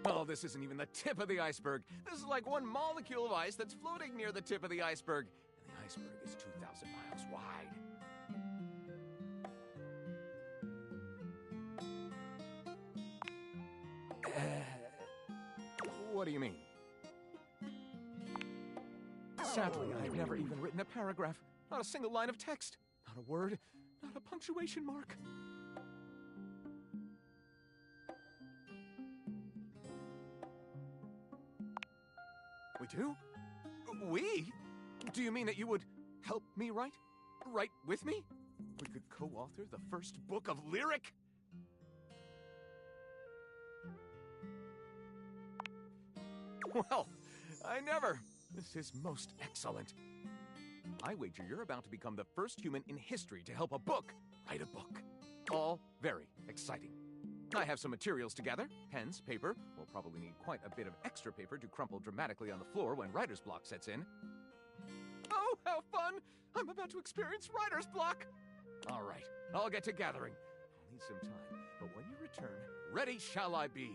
Oh, this isn't even the tip of the iceberg. This is like one molecule of ice that's floating near the tip of the iceberg. And the iceberg is 2,000 miles wide. What do you mean? Sadly, I've never even written a paragraph. Not a single line of text. Not a word. Not a punctuation mark. We do? We? Do you mean that you would help me write? Write with me? We could co-author the first book of Lyric? Well, I never. This is most excellent. I wager you're about to become the first human in history to help a book write a book. All very exciting. I have some materials to gather. Pens, paper. We'll probably need quite a bit of extra paper to crumple dramatically on the floor when writer's block sets in. Oh, how fun! I'm about to experience writer's block! All right, I'll get to gathering. I'll need some time, but when you return, ready shall I be.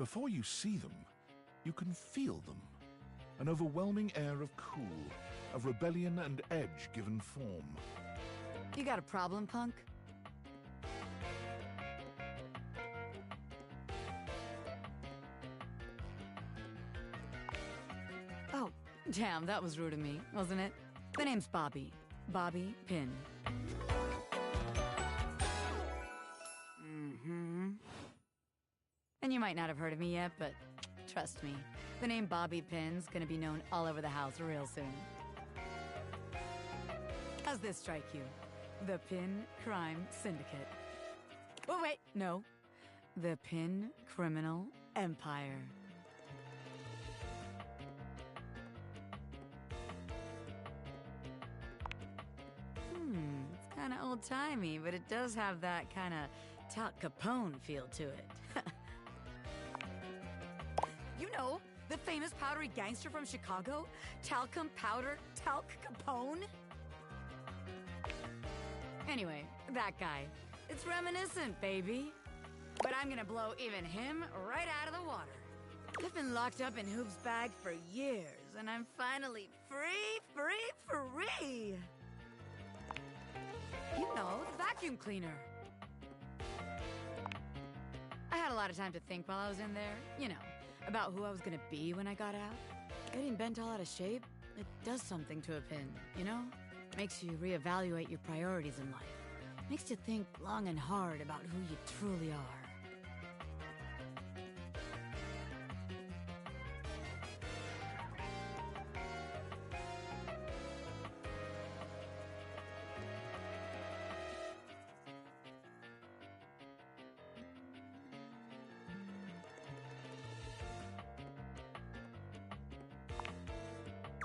Before you see them, you can feel them. An overwhelming air of cool, of rebellion and edge given form. You got a problem, punk? Oh, damn, that was rude of me, wasn't it? The name's Bobby. Bobby Pin. And you might not have heard of me yet, but trust me, the name Bobby Pin's gonna be known all over the house real soon. How's this strike you? The Pin Crime Syndicate. Oh, wait, no. The Pin Criminal Empire. It's kind of old-timey, but it does have that kind of Tal Capone feel to it. You know, the famous powdery gangster from Chicago? Talcum Powder Talc Capone? Anyway, that guy. It's reminiscent, baby. But I'm gonna blow even him right out of the water. I've been locked up in Hoop's bag for years, and I'm finally free! You know, the vacuum cleaner. I had a lot of time to think while I was in there, you know, about who I was gonna be when I got out. Getting bent all out of shape, it does something to a Pin, you know? Makes you reevaluate your priorities in life. Makes you think long and hard about who you truly are.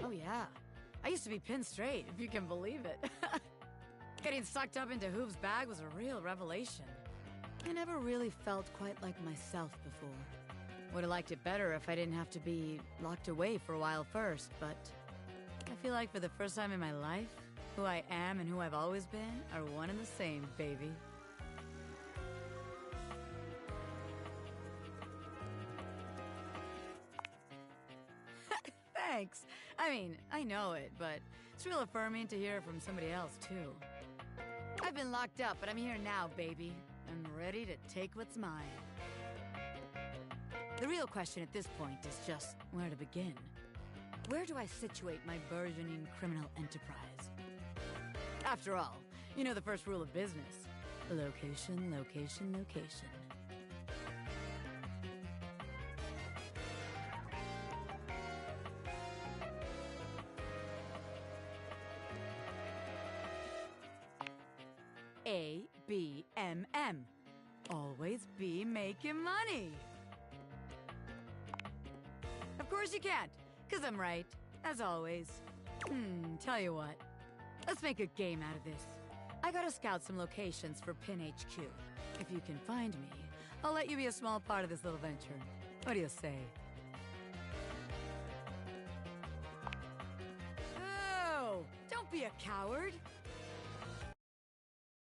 Oh yeah, I used to be Pin straight, if you can believe it. Getting sucked up into Hoop's bag was a real revelation. I never really felt quite like myself before. Would have liked it better if I didn't have to be locked away for a while first, but I feel like for the first time in my life, who I am and who I've always been are one and the same, baby. Thanks. I mean, I know it, but it's real affirming to hear it from somebody else, too. I've been locked up, but I'm here now, baby. I'm ready to take what's mine. The real question at this point is just where to begin. Where do I situate my burgeoning criminal enterprise? After all, you know the first rule of business. Location, location, location. A-B-M-M. Always be making money. Of course you can't, 'cause I'm right, as always. Tell you what. Let's make a game out of this. I gotta scout some locations for Pin HQ. If you can find me, I'll let you be a small part of this little venture. What do you say? Oh, don't be a coward.